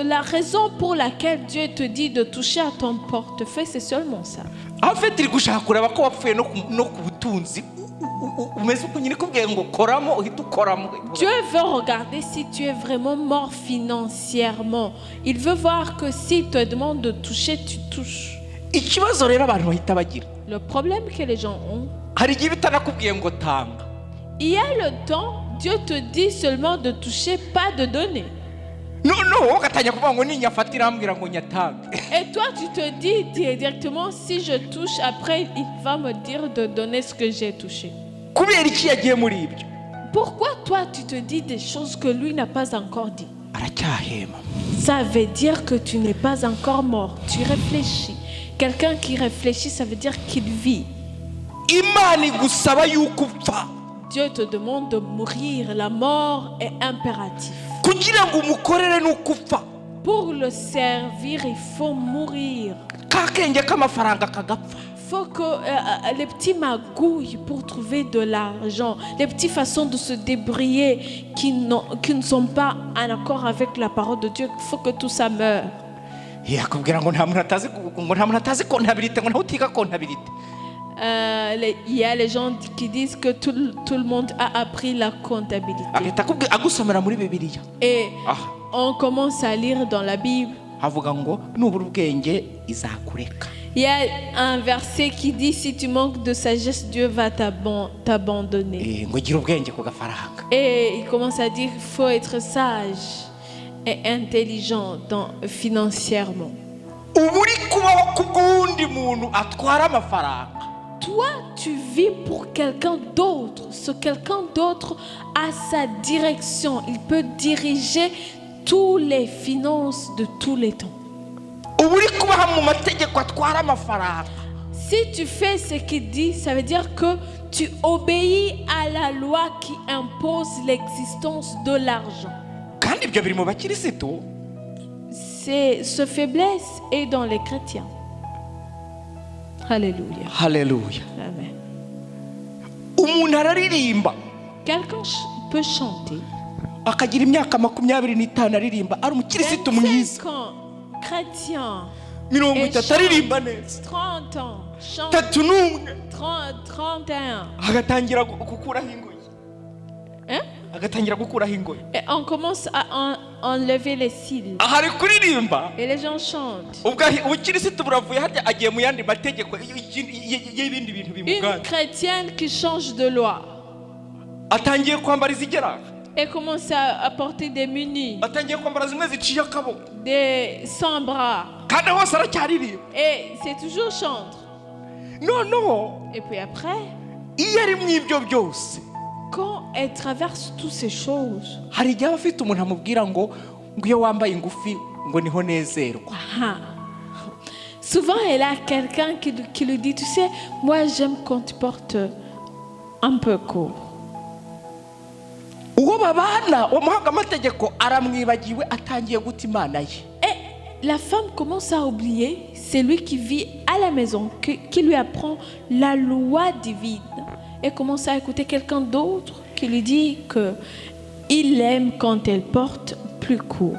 la raison pour laquelle Dieu te dit de toucher à ton portefeuille, c'est seulement ça. En fait iri gushaka kureba ko wapfuye no ku butunzi umeze uko nyine kubwiye ngo koramo uhita ukoramo. Dieu veut regarder si tu es vraiment mort financièrement. Il veut voir que s'il te demande de toucher, tu touches. Ikibazo rero abantu bahita bagira, Le problème que les gens ont, hari igihe bitanakubwiye ngo tanga. il y a le temps, Dieu te dit seulement de toucher, pas de donner. No ugatanya kuvuga ngo ninyafatira ambwira ngo nyatange. Et toi, tu te dis directement, si je touche, après, il va me dire de donner ce que j'ai touché. Kubera iki yagiye muri ibyo? Pourquoi toi, tu te dis des choses que lui n'a pas encore dit? Aracyahema. Ça veut dire que tu n'es pas encore mort. Tu réfléchis. Quelqu'un qui réfléchit, ça veut dire qu'il vit. Imana igusaba yuko upfa Dieu te demande de mourir. La mort est impérative. kugira ngo umukorere nuko upfa. Pour le servir, il faut mourir. Ka kenge k'amafaranga kagapfa. Il faut que les petits magouilles pour trouver de l'argent, les petites façons de se débrouiller qui ne sont pas en accord avec la parole de Dieu, il faut que tout ça meure. Yakubwira ngo nta muntu atazi comptabilité ngo ntutiga comptabilité. Il y a les gens qui disent que tout le monde a appris la comptabilité. Agahita agusomera muri Bibiliya. Et on commence à lire dans la Bible. Havuga ngo nubura ubwenge izakureka. Il y a un verset qui dit si tu manques de sagesse, Dieu va t'abandonner. Ngo gira ubwenge ku gafaranga. Et il commence à dire qu'il faut être sage et intelligent financièrement. Ubu uri kubaho kubw'undi muntu atwara amafaranga. Toi, tu vis pour quelqu'un d'autre. Ce quelqu'un d'autre a sa direction. Il peut diriger toutes les finances de tous les temps. Ubu uri kubaho mu mategeko atwara amafaranga. Si tu fais ce qu'il dit, ça veut dire que tu obéis à la loi qui impose l'existence de l'argent. kandi ibyo biri mu bakirisitu. Ce faiblesse est dans les chrétiens. Alléluia. Haleluya. Amen. Umuntu araririmba Quelqu'un peut chanter. akagira imyaka 25 aririmba ari umukirisitu mwiza, 25 ans, chrétien, 30 aririmba neza, 30 ans, chante, 31. agatangira gukuraho ingoyi. Hein? Agatangira gukuraho ingoyi. Et on commence à enlever les cils. Ahari kuririmba Et les gens chantent. ubukirisitu buravuye harya agiye mu yandi mategeko y'ibindi bintu Une bimugana. chrétienne qui change de loi Atangiye kwambara izigera, et commence à porter des munis, atangiye kwambara zimwe ziciye akaboko, des sans bras. kandi hose aracyaririmba. Et c'est toujours chantre. No. Et puis après, Iyo ari mu ibyo byose, quand elle traverse toutes ces choses, hari igihe aba afite umuntu amubwira ngo iyo wambaye ingufi ngo niho nezerwa. souvent elle a quelqu'un qui lui dit, tu sais, moi j'aime quand tu portes un peu court. Uwo babana umuhanga amategeko aramwibagiwe, atangiye guta imana ye. Et la femme commence à oublier, c'est lui qui vit à la maison, qui lui apprend la loi divine. Et commence à écouter quelqu'un d'autre qui lui dit qu'il aime quand elle porte plus court.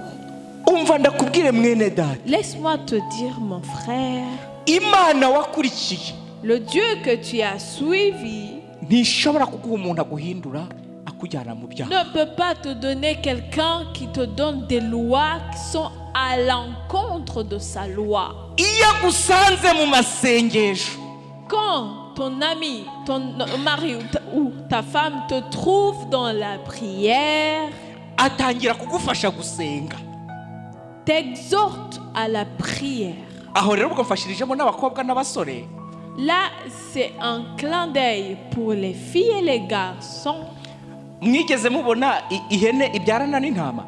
Umva ndakubwire mwene data, Laisse-moi te dire, mon frère, Imana wakurikiye le Dieu que tu as suivi ntishobora kuguha umuntu aguhindura akujyana mu byaha. ne peut pas te donner quelqu'un qui te donne des lois qui sont à l'encontre de sa loi. Iyo agusanze mu masengesho, Quand ton ami, ton mari ou ta femme te trouve dans la prière, atangira kugufasha gusenga. t'exhorte à la prière. Aho rero bwafashirijemo n'abakobwa n'abasore. Là, c'est un clin d'œil pour les filles et les garçons. Mwigeze mubona ihene ibyarana n'intama?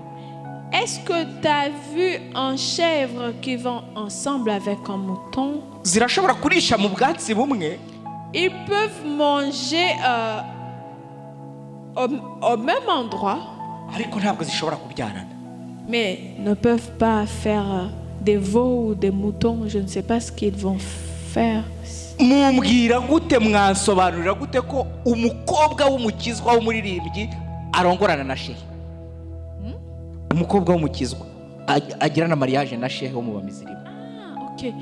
Est-ce que tu as vu un chèvre qui va ensemble avec un mouton? Zirashobora kurisha mu bwatsi bumwe, Ils peuvent manger au même endroit, ariko ntabwo zishobora kubyarana. mais ne peuvent pas faire des veaux ou des moutons. Je ne sais pas ce qu'ils vont faire. Mumbwira gute, mwansobanurira gute ko umukobwa w'umukizwa w'umuririmbyi arongorana na shehe? Umukobwa w'umukizwa agirana mariage na shehe wo mu bamizirimo. Ok.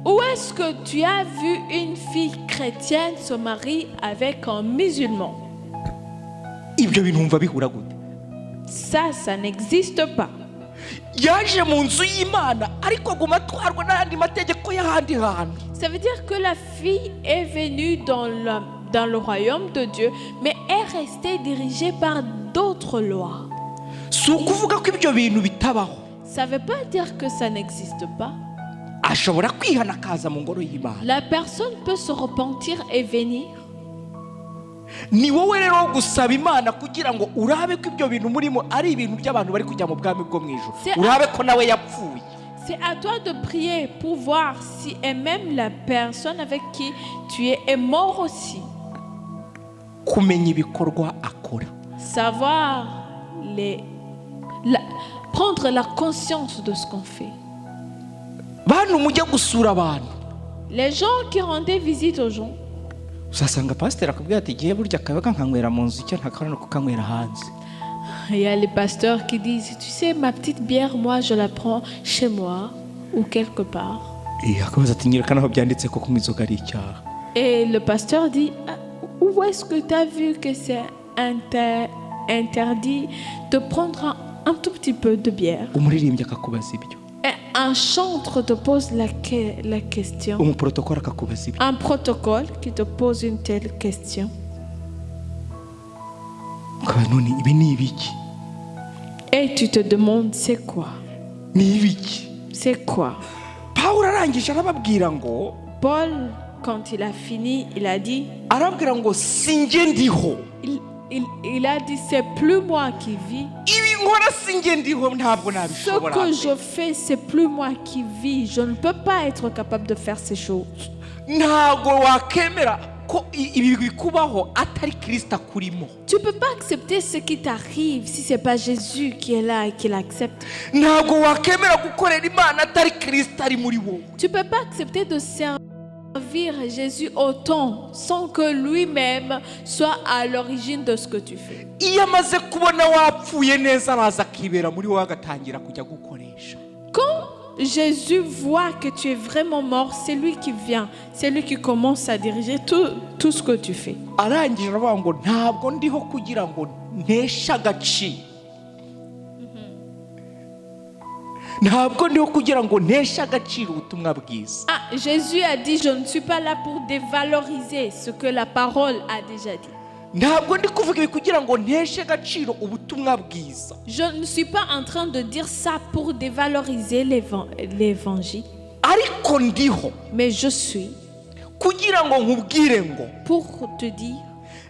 Où est-ce que tu as vu une fille chrétienne se marier avec un musulman? Ibyo bintu umva bihura gute? Ça n'existe pas. Yaje mu nzu y'Imana ariko aguma atwarwa n'andi mategeko y'ahandi hantu. Ça veut dire que la fille est venue dans le royaume de Dieu, mais est restée dirigée par d'autres lois. Si ukuvuga ko ibyo bintu bitabaho. Ça ne veut pas dire que ça n'existe pas. Ashobora kwihana akaza mu ngoro y'Imana. La personne peut se repentir et venir. Ni wowe rero gusaba Imana kugira ngo urabe ko ibyo bintu murimo ari ibintu by'abantu bari kujya mu bwami bwo mu ijuru. Urabe ko nawe yapfuye. C'est à toi de prier pour voir si et même la personne avec qui tu es est mort aussi. Kumenya ibikorwa akora. Savoir prendre la conscience de ce qu'on fait. Bantu mujya gusura abantu. Les gens qui rendaient visite aux gens. Usasanga pasteur akubwira ati giye burya akayoga nkanywera mu nzu icyo ntakara no kukanywera hanze. Il y a les pasteurs qui disent, tu sais, ma petite bière, moi, je la prends chez moi ou quelque part. Akabaza ati nyerekana aho byanditse ko kunywa inzoga ari icyaha. Et le pasteur dit, où est-ce que tu as vu que c'est interdit de prendre un tout petit peu de bière? Umuririmbyi akakubaza ibyo. Et un chantre te pose la question. Umuprotokole akakubaza ibyo. Un protocole qui te pose une telle question. None ibi ni ibiki? Et tu te demandes, c'est quoi? Ni ibiki? C'est quoi? Pawulo arangije arababwira ngo, Paul, quand il a fini, il a dit, arabwira ngo sinjye ndiho. Il a dit, c'est plus moi qui vis. Ibi nkora sinjye ndiho ntabwo Ce nabishobora. que je fais, c'est plus moi qui vis. Je ne peux pas être capable de faire ces choses. Ntabwo wakemera ko ibi bikubaho atari Kristo akurimo. Tu ne peux pas accepter ce qui t'arrive si ce n'est pas Jésus qui est là et qui l'accepte. Ntabwo wakemera gukorera Imana atari Kristo ari muri wowe. Tu ne peux pas accepter de servir Jésus autant sans que lui-même soit à l'origine de ce que tu fais. Iyo amaze kubona wapfuye neza araza akibera muri wowe agatangira kujya gukoresha. Quand Jésus voit que tu es vraiment mort, c'est lui qui vient, c'est lui qui commence à diriger tout ce que tu fais. Arangije aravuga ngo ntabwo ndiho kugira ngo nteshe agaciro. Ntabwo ndiho kugira ngo nteshe agaciro ubutumwa bwiza. Ah, Jésus a dit, je ne suis pas là pour dévaloriser ce que la parole a déjà dit. Ntabwo ndi kuvuga ibi kugira ngo nteshe agaciro ubutumwa bwiza. Je ne suis pas en train de dire ça pour dévaloriser l'évangile. Ariko ndiho Mais je suis kugira ngo nkubwire ngo pour te dire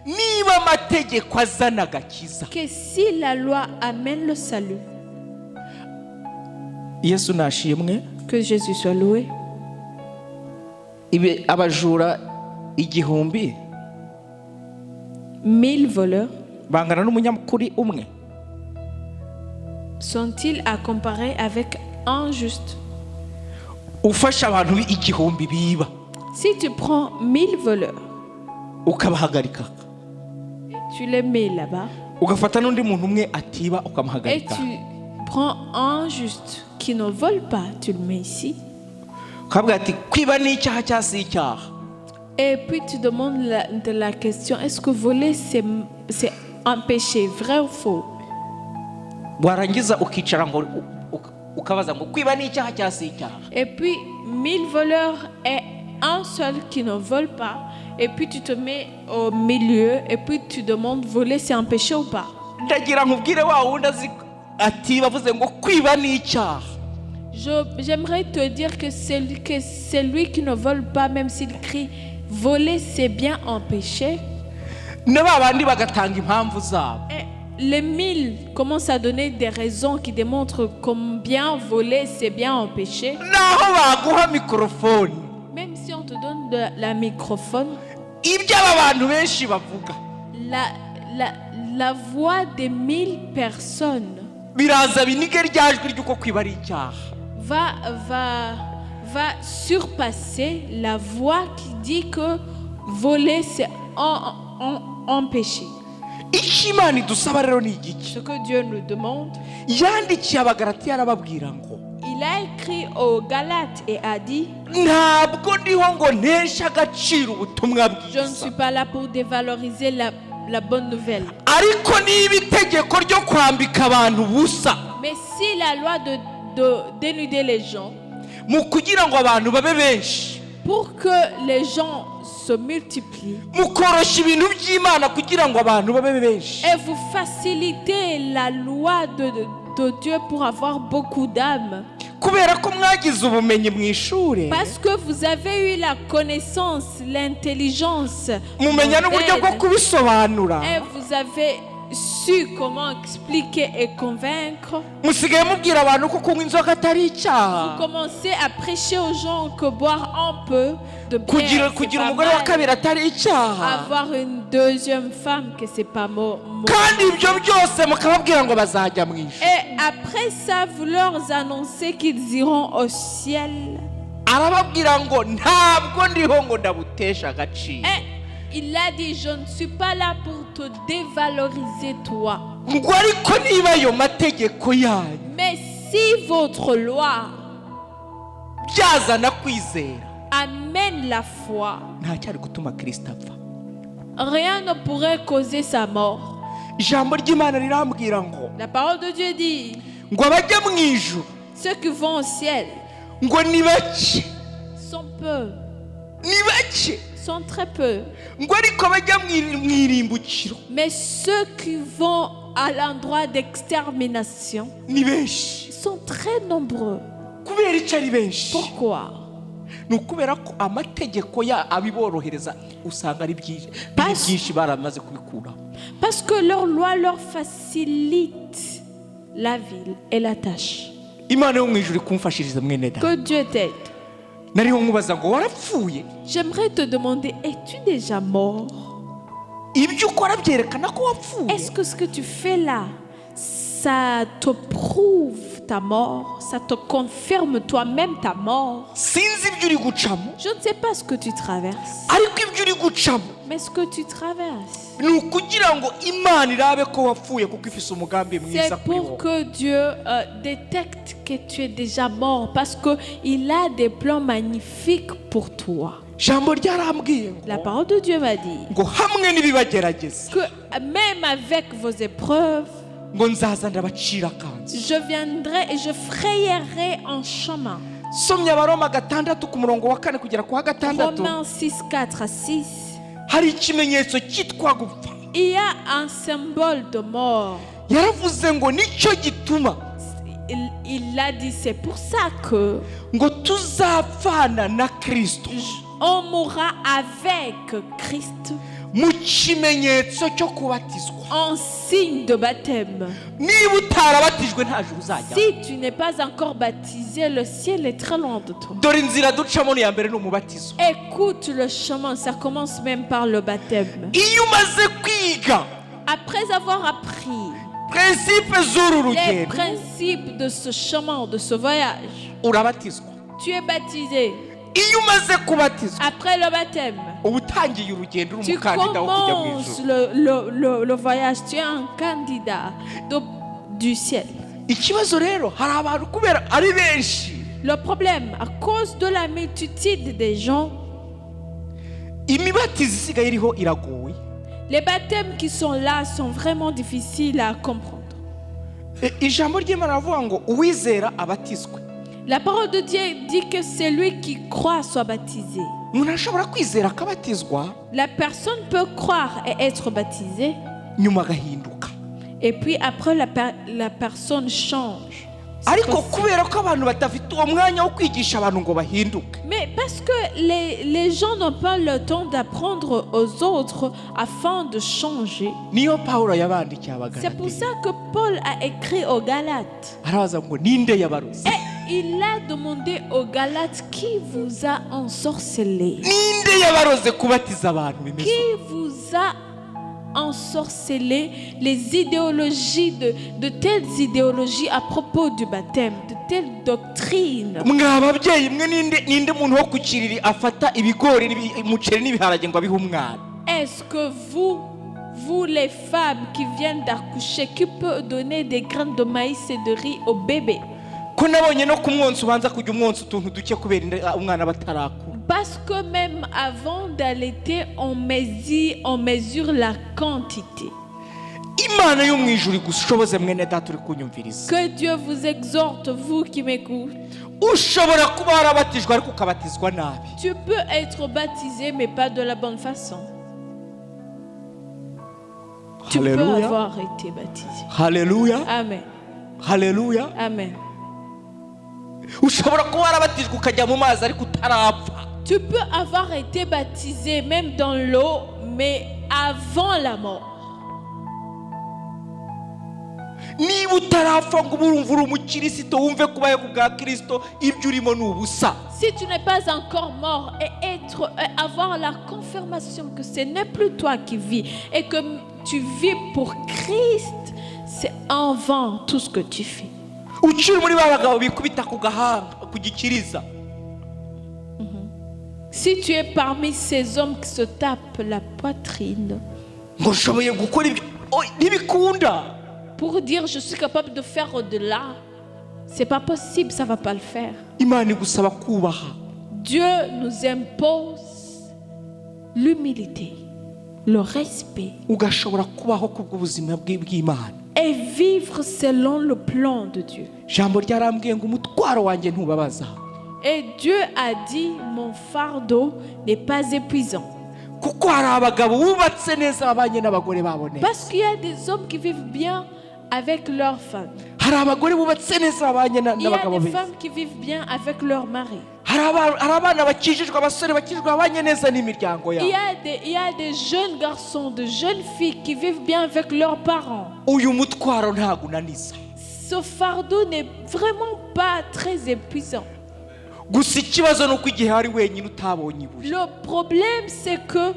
niba amategeko azana agakiza. que si la loi amène le salut, Yesu nashimwe. que Jésus soit loué. Ibe abajura 1000 1000 voleurs bangana n'umunyakuri umwe. sont-ils à comparer avec un juste? Ufasha abantu 1000 biba Si tu prends 1000 voleurs, ukabahagarika, tu les mets là-bas, ugafata n'undi muntu umwe atiba et ukamuhagarika, tu prends un juste qui ne vole pas, tu le mets ici, ukabwira ati kwiba ni icyaha cyangwa si icyaha. et puis tu demandes la question, est-ce que voler c'est un péché, vrai ou faux? Warangiza ukicara ngo ukabaza ngo kwiba ni icyaha cyangwa si icyaha. Et puis 1000 voleurs et un seul qui ne vole pas, et puis tu te mets au milieu et puis tu demandes, voler c'est un péché ou pas? Ndagira nkubwire wa wundi ati bavuze ngo kwiba ni icyaha. J'aimerais te dire que c'est lui qui ne vole pas, même s'il crie voler c'est bien un péché. Na babandi bagatanga impamvu zabo. Et les 1000 commencent à donner des raisons qui démontrent combien voler c'est bien un péché. Naho baguha mikrofone. Même si on te donne la microphone, Ibyo aba bantu benshi bavuga la voix des 1000 personnes biraza binige ryajwi ryuko kwiba ari icyaha. va surpasser la voix qui dit que voler c'est un péché. Icyo Imana idusaba rero ni igiki? Ce que Dieu nous demande, Yandikiye Abagalatiya arababwira ngo il a écrit aux Galates et a dit, ntabwo ndiho ngo nteshe agaciro ubutumwa je ne bwiza, suis pas là pour dévaloriser la bonne nouvelle. ariko niba itegeko ryo kwambika abantu ubusa Mais si la loi de dénuder les gens, mu kugira ngo abantu babe benshi, pour que les gens se multiplient, mu koroshya ibintu by'Imana kugira ngo abantu babe benshi, et vous facilitez la loi de Dieu pour avoir beaucoup d'âmes, kubera ko mwagize ubumenyi mu ishuri, parce que vous avez eu la connaissance, l'intelligence, mumenya n'uburyo bwo kubisobanura, et vous avez su comment expliquer et convaincre. musigaye mubwira abantu ko kunywa inzoga atari Vous icyaha, commencez à prêcher aux gens que boire un peu de bière, c'est kugira pas umugore wa mal. kabiri atari icyaha, Avoir une deuxième femme, que c'est pas mauvais. kandi ibyo byose mukababwira ngo bazajya mu ijuru. Et après ça, vous leur annoncez qu'ils iront au ciel. Arababwira ngo ntabwo ndiho ngo ndabutesha agaciro. Et il a dit, je ne suis pas là pour te dévaloriser toi. Ngo ariko niba ayo mategeko yanyu Mais si votre loi byazana kwizera, amène la foi, nta cyari gutuma Kristo apfa. rien ne pourrait causer sa mort. Ijambo ry'Imana rirambwira ngo La parole de Dieu dit, ngo abajya mu ijuru ceux qui vont au ciel ngo ni bake, sont peu, ni bake, sont très peu. ngo ariko abajya mu irimbukiro Mais ceux qui vont à l'endroit d'extermination ni benshi. sont très nombreux. Kubera icyo ari benshi, Pourquoi? ni ukubera ko amategeko abiborohereza usanga ari byinshi baramaze kubikuraho. Parce que leur loi leur facilite la vie et la tâche. Imana yo mu ijuru ikumfashiriza mwene data. Que Dieu t'aide. nariho nkubaza ngo warapfuye J'aimerais te demander, es-tu déjà mort? ibyo ukora byerekana ko wapfuye Est-ce que ce que tu fais là, ça te prouve ta mort? Ça te confirme toi-même ta mort? sinzi ibyo uri gucamo Je ne sais pas ce que tu traverses, ariko ibyo uri gucamo mais ce que tu traverses, ni ukugira ngo imana irabe ko wapfuye kuko ifise umugambi mwiza c'est kuri pour wowe que Dieu détecte que tu es déjà mort, parce qu'il a des plans magnifiques pour toi. ijambo ryarambwiye La ngo parole de Dieu m'a dit ngo hamwe n'ibibagerageza que même avec vos épreuves, ngo nzaza ndabacira akanzu je viendrai et je frayerai un chemin. somye abaroma 6 ku murongo wa 4 kugera ku wa 6 Romains 6, 4 à 6. hari ikimenyetso cyitwa gupfa Il y a un symbole de mort. yaravuze ngo nicyo gituma Il a dit, c'est pour ça que ngo tuzapfana na Kristo on mourra avec Christ mu kimenyetso cyo kubatizwa en signe de baptême. niba utarabatijwe nta juru uzajya Si tu n'es pas encore baptisé, le ciel est très loin de toi. dore inzira ducamo ni ya mbere ni umubatizo Écoute le chemin, ça commence même par le baptême. iyo umaze kwiga Après avoir appris principe z'uru les rugendo principes de ce chemin, de ce voyage, urabatizwa tu es baptisé. iyo umaze kubatizwa Après le baptême, uba utangiye urugendo uri tu umukandida wo kujya mu commences ijuru le voyage, tu es un candidat du ciel. ikibazo rero hari abantu kubera ari benshi Le problème, à cause de la multitude des gens, imibatizo isigaye iriho iragoye les baptêmes qui sont là sont vraiment difficiles à comprendre. ijambo ry'Imana ravuga ngo uwizera abatizwe La parole de Dieu dit que celui qui croit soit baptisé. umuntu ashobora kwizera akabatizwa La personne peut croire et être baptisée, nyuma agahinduka et puis après la personne change. C'est ariko possible. kubera ko abantu badafite uwo mwanya wo kwigisha abantu ngo bahinduke Mais parce que les gens n'ont pas le temps d'apprendre aux autres afin de changer. niyo Pawulo yabandikiye C'est pour abagalati ça que Paul a écrit aux Galates. arabaza ngo ninde yabarozi Et il a demandé aux Galates qui vous a ensorcelé. ninde yabaroze kubatiza abantu bimeze Qui vous a ensorcelé les idéologies, de telles idéologies à propos du baptême, de telles doctrines. mwa babyeyi mwe ninde muntu wo ku kiriri afata ibigori umuceri n'ibiharage ngo abihe umwana Est-ce que vous les femmes qui viennent d'accoucher, qui peut donner des graines de maïs et de riz au bébé? ko nabonye no kumwonsa ubanza kujya umwonsa utuntu duke kubera umwana batarakura Parce que même avant d'allaiter, on mesure la quantité. imana yo mu ijuru igushoboze mwene data uri kunyumviriza Que Dieu vous exhorte, vous qui m'écoutez. ushobora kuba warabatijwe ariko ukabatizwa nabi Tu peux être baptisé, mais pas de la bonne façon. Tu peux Haleluya avoir été baptisé. haleluya Amen. haleluya Amen. ushobora kuba warabatijwe ukajya mu mazi ariko utarapfa Tu peux avoir été baptisé même dans l'eau, mais avant la mort. niba utarapfa ngo urumva uri umukristo wumve kubaye ku bwa Kristo ibyo urimo ni ubusa Si tu n'es pas encore mort et avoir la confirmation que ce n'est plus toi qui vis et que tu vis pour Christ, c'est en vain tout ce que tu fais. ukiri muri ba bagabo bikubita ku gahanga ku gikiriza Si tu es parmi ces hommes qui se tapent la poitrine ngo ushoboye gukora ibyo ntibikunda pour dire je suis capable de faire au-delà, c'est pas possible, ça va pas le faire. imana igusaba kubaha Dieu nous impose l'humilité, le respect ugashobora kubaho kubw'ubuzima bw'Imana et vivre selon le plan de Dieu. ijambo ryarambwiye ngo umutwaro wanjye ntubabaza Et Dieu a dit, mon fardeau n'est pas épuisant. kuko hari abagabo bubatse neza babanye n'abagore babo neza Parce qu'il y a des hommes qui vivent bien avec leurs femmes. hari abagore bubatse neza babanye Il y a n'abagabo des beza femmes qui vivent bien avec leur mari. hari abana bakijijwe abasore bakijijwe babanye neza n'imiryango Il yabo y a des jeunes garçons, de jeunes filles qui vivent bien avec leurs parents. uyu mutwaro ntabwo unaniza Ce fardeau n'est vraiment pas très épuisant. gusa ikibazo ni uko igihe hari wenyine utabonye ibuye. Le problème, c'est que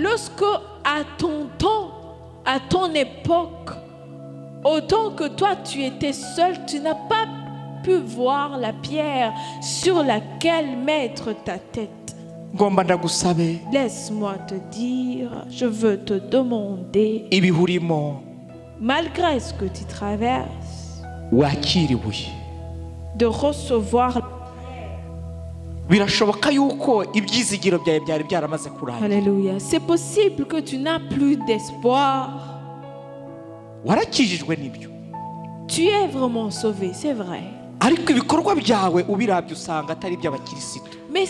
lorsque à ton temps, à ton époque, autant que toi tu étais seul, tu n'as pas pu voir la pierre sur laquelle mettre ta tête. ngomba ndagusabe Laisse-moi te dire, je veux te demander, ibihurimo malgré ce que tu traverses, wakira ibuye. de recevoir. Birashoboka yuko ibyizigiro byawe byari byaramaze kurangira. Alléluia. C'est possible que tu n'as plus d'espoir. Warakijijwe n'ibyo, Tu es vraiment sauvé, c'est vrai. ariko ibikorwa byawe ubirabye usanga atari iby'abakirisitu. Mais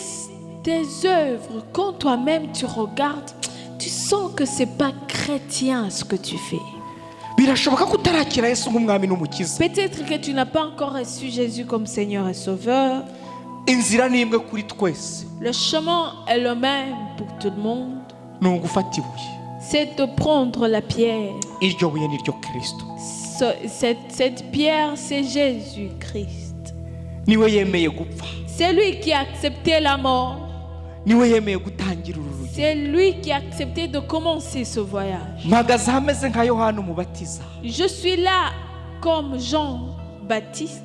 tes œuvres, quand toi-même tu regardes, tu sens que c'est pas chrétien ce que tu fais. Birashoboka ko utarakira Yesu nk'umwami n'umukiza. Peut-être que tu n'as pas encore reçu Jésus comme Seigneur et Sauveur. Inzira ni imwe kuri twese, Le chemin est le même pour tout le monde. ni ugufata ibuye. C'est de prendre la pierre. Iryo buye ni ryo Kristo. Cette pierre, c'est Jésus-Christ. Niwe yemeye gupfa, C'est lui qui a accepté la mort. niwe yemeye gutangira uru rugendo. C'est lui qui a accepté de commencer ce voyage. Mpagaze hameze nka Yohana umubatiza, Je suis là comme Jean-Baptiste.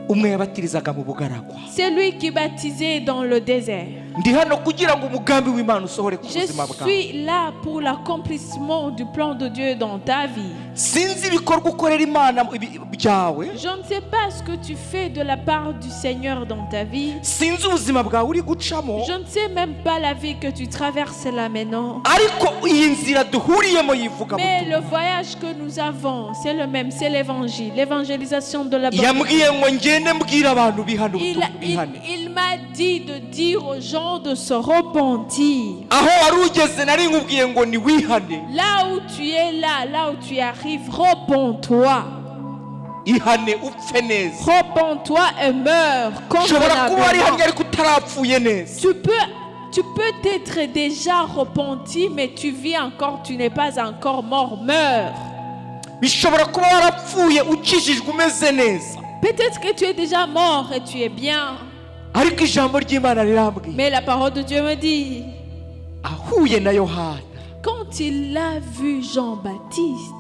umwe yabatirizaga mu bugaragwa. C'est lui qui baptisait dans le désert. Ndi hano kugira ngo umugambi w'Imana usohore ku Je buzima bwawe. suis là pour l'accomplissement du plan de Dieu dans ta vie. Sinzi ibikorwa ukorera Imana byawe, Je ne sais pas ce que tu fais de la part du Seigneur dans ta vie. sinzi ubuzima bwawe uri gucamo, Je ne sais même pas la vie que tu traverses là maintenant. ariko iyi nzira duhuriyemo yivuga Mais butumwa. le voyage que nous avons, c'est le même, c'est l'évangile, l'évangélisation de la bonne. Yambwiye ngo ngende mbwira abantu bihana ubutumwa bihane. Il m'a dit de dire aux gens de se repentir. Aho wari ugeze nari nkubwiye ngo ni wihane. Là où tu es là où tu arrives, repens-toi. Ihane upfe neza. Repens-toi et meurs Ushobora kuba wari convenablement. hamwe ariko utarapfuye neza. Tu peux t'être déjà repenti, mais tu vis encore, tu n'es pas encore mort. Meurs. Bishobora kuba warapfuye ukijijwe umeze neza, Peut-être que tu es déjà mort et tu es bien. ariko ijambo ry'Imana rirambwiye Mais la parole de Dieu me dit, ahuye na Yohana quand il a vu Jean-Baptiste,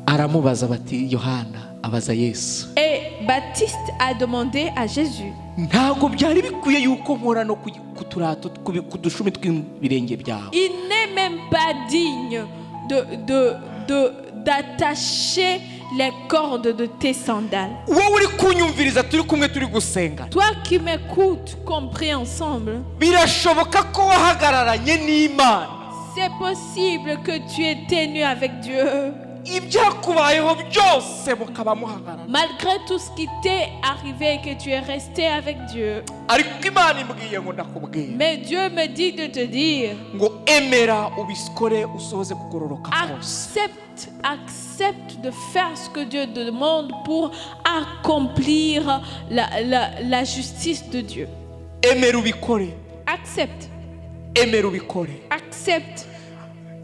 aramubaza bati Yohana abaza Yesu, et Baptiste a demandé à Jésus, ntabwo byari bikwiye yuko nkora no ku turato ku dushumi tw'ibirenge byawe. il n'est même pas digne d'attacher les cordes de tes sandales. Wowe uri kunyumviriza turi kumwe turi gusenga, Toi qui m'écoutes, compris ensemble, birashoboka ko wahagararanye n'Imana. c'est possible que tu aies tenu avec Dieu. Ibyakubayeho byose mukaba muhagarara, Malgré tout ce qui t'est arrivé, que tu es resté avec Dieu. ariko Imana imbwiye ngo ndakubwiye Mais Dieu me dit de te dire, ngo emera ubisikore usohoze kugororoka kose. accepte de faire ce que Dieu te demande pour accomplir la justice de Dieu. Emera ubikore, Accepte, emera ubikore. accepte.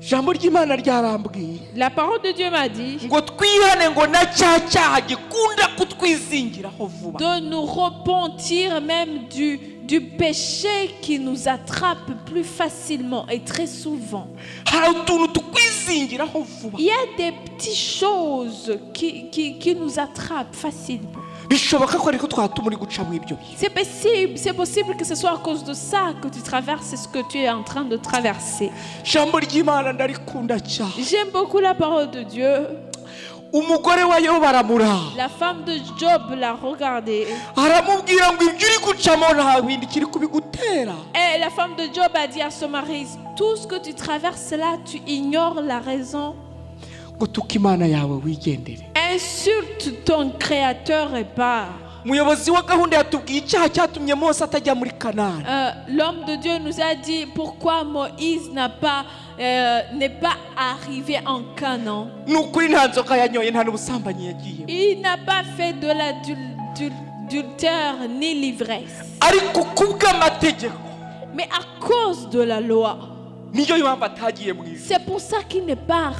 Ijambo ry'Imana ryarambwiye La parole de Dieu m'a dit ngo twihane ngo na cya cyaha gikunda kutwizingiraho vuba. de nous repentir même du péché qui nous attrape plus facilement et très souvent. Hari utuntu tukwizingiraho vuba, Il y a des petites choses qui nous attrapent facilement. bishoboka ko ariko twatuma uri guca mu ibyo bihe. C'est possible que ce soit à cause de ça que tu traverses ce que tu es en train de traverser. Ijambo ry'Imana ndarikunda cyane. J'aime beaucoup la parole de Dieu. Umugore wa Yobu aramuraba, La femme de Job l'a regardé. aramubwira ngo ibyo uri gucamo nta bindi kiri kubigutera. Et la femme de Job a dit à son mari, tout ce que tu traverses là, tu ignores la raison. Ngo tuka Imana yawe wigendere. Insulte ton créateur et pars. Umuyobozi wa gahunda yatubwiye icyaha cyatumye Mose atajya muri Kanani. L'homme de Dieu nous a dit pourquoi Moïse n'est pas arrivé en Canaan. Ni ukuri nta nzoga yanyoye nta n'ubusambanyi yagiye, Il n'a pas fait de l'adultère ni l'ivresse. ariko kubw'amategeko Mais à cause de la loi, niyo mpamvu atagiye mu isi c'est pour ça qu'il n'est pas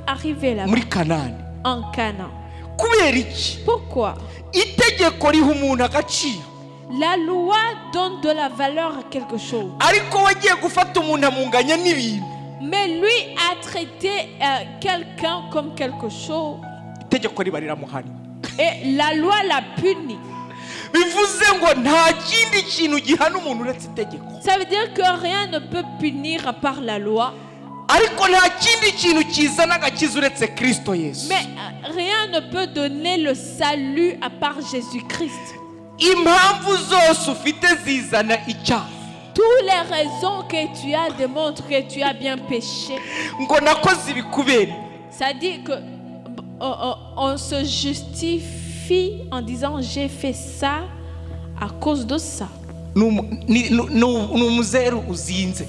arrivé là-bas muri Kanani. en Canaan. Kubera iki? Pourquoi? itegeko riha umuntu agaciro. La loi donne de la valeur à quelque chose. Ariko wagiye gufata umuntu amunganya n'ibintu. Mais lui a traité quelqu'un comme quelque chose. Itegeko riba riramuhana. Et la loi l'a puni. Bivuze ngo nta kindi kintu gihana umuntu uretse itegeko. Ça veut dire que rien ne peut punir à part la loi. Ariko nta kindi kintu kizana agakiza uretse Kristo Yesu. Mais rien ne peut donner le salut à part Jésus-Christ. Impamvu zose ufite zizana icyaha. Toutes les raisons que tu as démontrent que tu as bien péché. Ngo nakoze ibikubera. Ça dit que on se justifie en disant j'ai fait ça à cause de ça.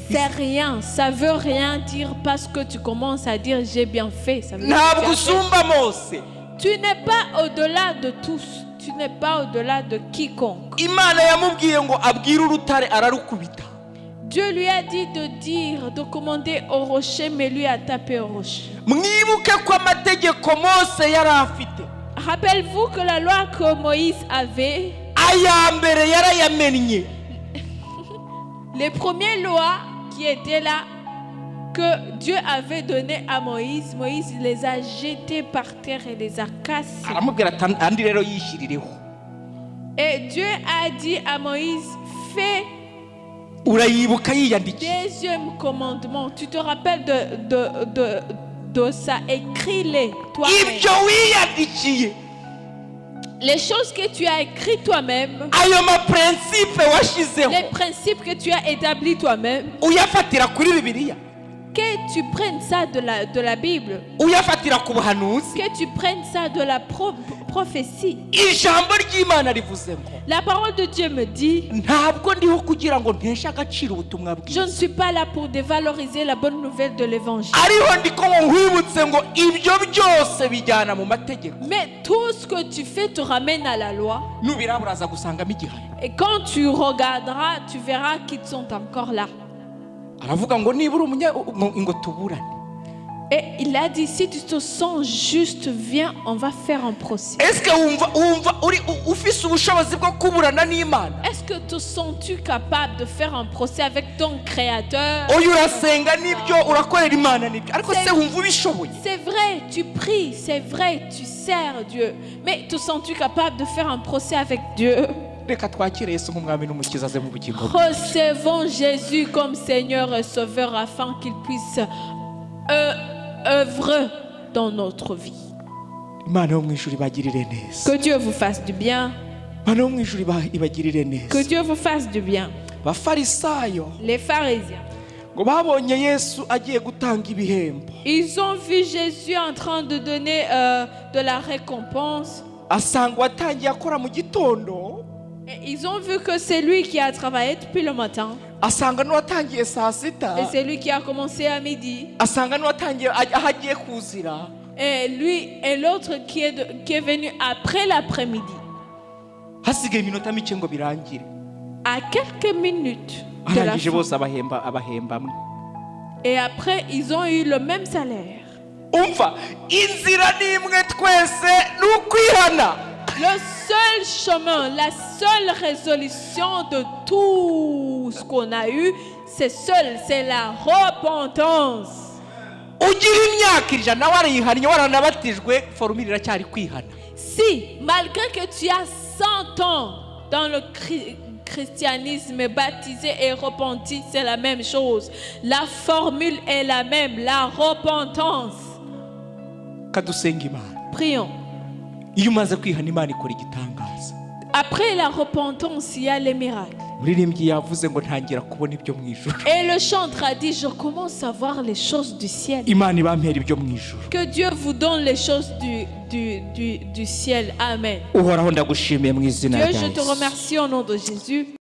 C'est rien, ça veut rien dire parce que tu commences à dire j'ai bien fait. Ça veut dire tu n'es pas au-delà de tous, tu n'es pas au-delà de quiconque. Dieu lui a dit de commander au rocher, mais lui a tapé au rocher. Rappelle-vous que la loi que Moïse avait, les premières lois qui étaient là, que Dieu avait données à Moïse, Moïse les a jetées par terre et les a cassées. Et Dieu a dit à Moïse, fais deuxième commandement. Tu te rappelles de ça? Écris-les toi-même. Les choses que tu as écrites toi-même, les principes que tu as établis toi-même, que tu prennes ça de la Bible, que tu prennes ça de la prophétie. La parole de Dieu me dit, je ne suis pas là pour dévaloriser la bonne nouvelle de l'évangile. Mais tout ce que tu fais te ramène à la loi. Et quand tu regarderas, tu verras qu'ils sont encore là. Et il a dit, si tu te sens juste, viens, on va faire un procès. Est-ce que te sens-tu capable de faire un procès avec ton Créateur? C'est vrai, tu pries, c'est vrai, tu sers Dieu. Mais te sens-tu capable de faire un procès avec Dieu? Recevons Jésus comme Seigneur et Sauveur afin qu'il puisse œuvrer dans notre vie. Que Dieu vous fasse du bien. Que Dieu vous fasse du bien. Les pharisiens, ils ont vu Jésus en train de donner de la récompense. Et ils ont vu que c'est lui qui a travaillé depuis le matin. Et c'est lui qui a commencé à midi. Et lui et l'autre qui est venu après l'après-midi. À quelques minutes de la fin. Et après, ils ont eu le même salaire. Le seul chemin, la seule résolution de tout ce qu'on a eu, c'est la repentance. Si, malgré que tu as 100 ans dans le christianisme, baptisé et repenti, c'est la même chose. La formule est la même, la repentance. Prions. Après la repentance, il y a les miracles. Et le chanteur a dit, je commence à voir les choses du ciel. Que Dieu vous donne les choses du ciel. Amen. Dieu, je te remercie au nom de Jésus.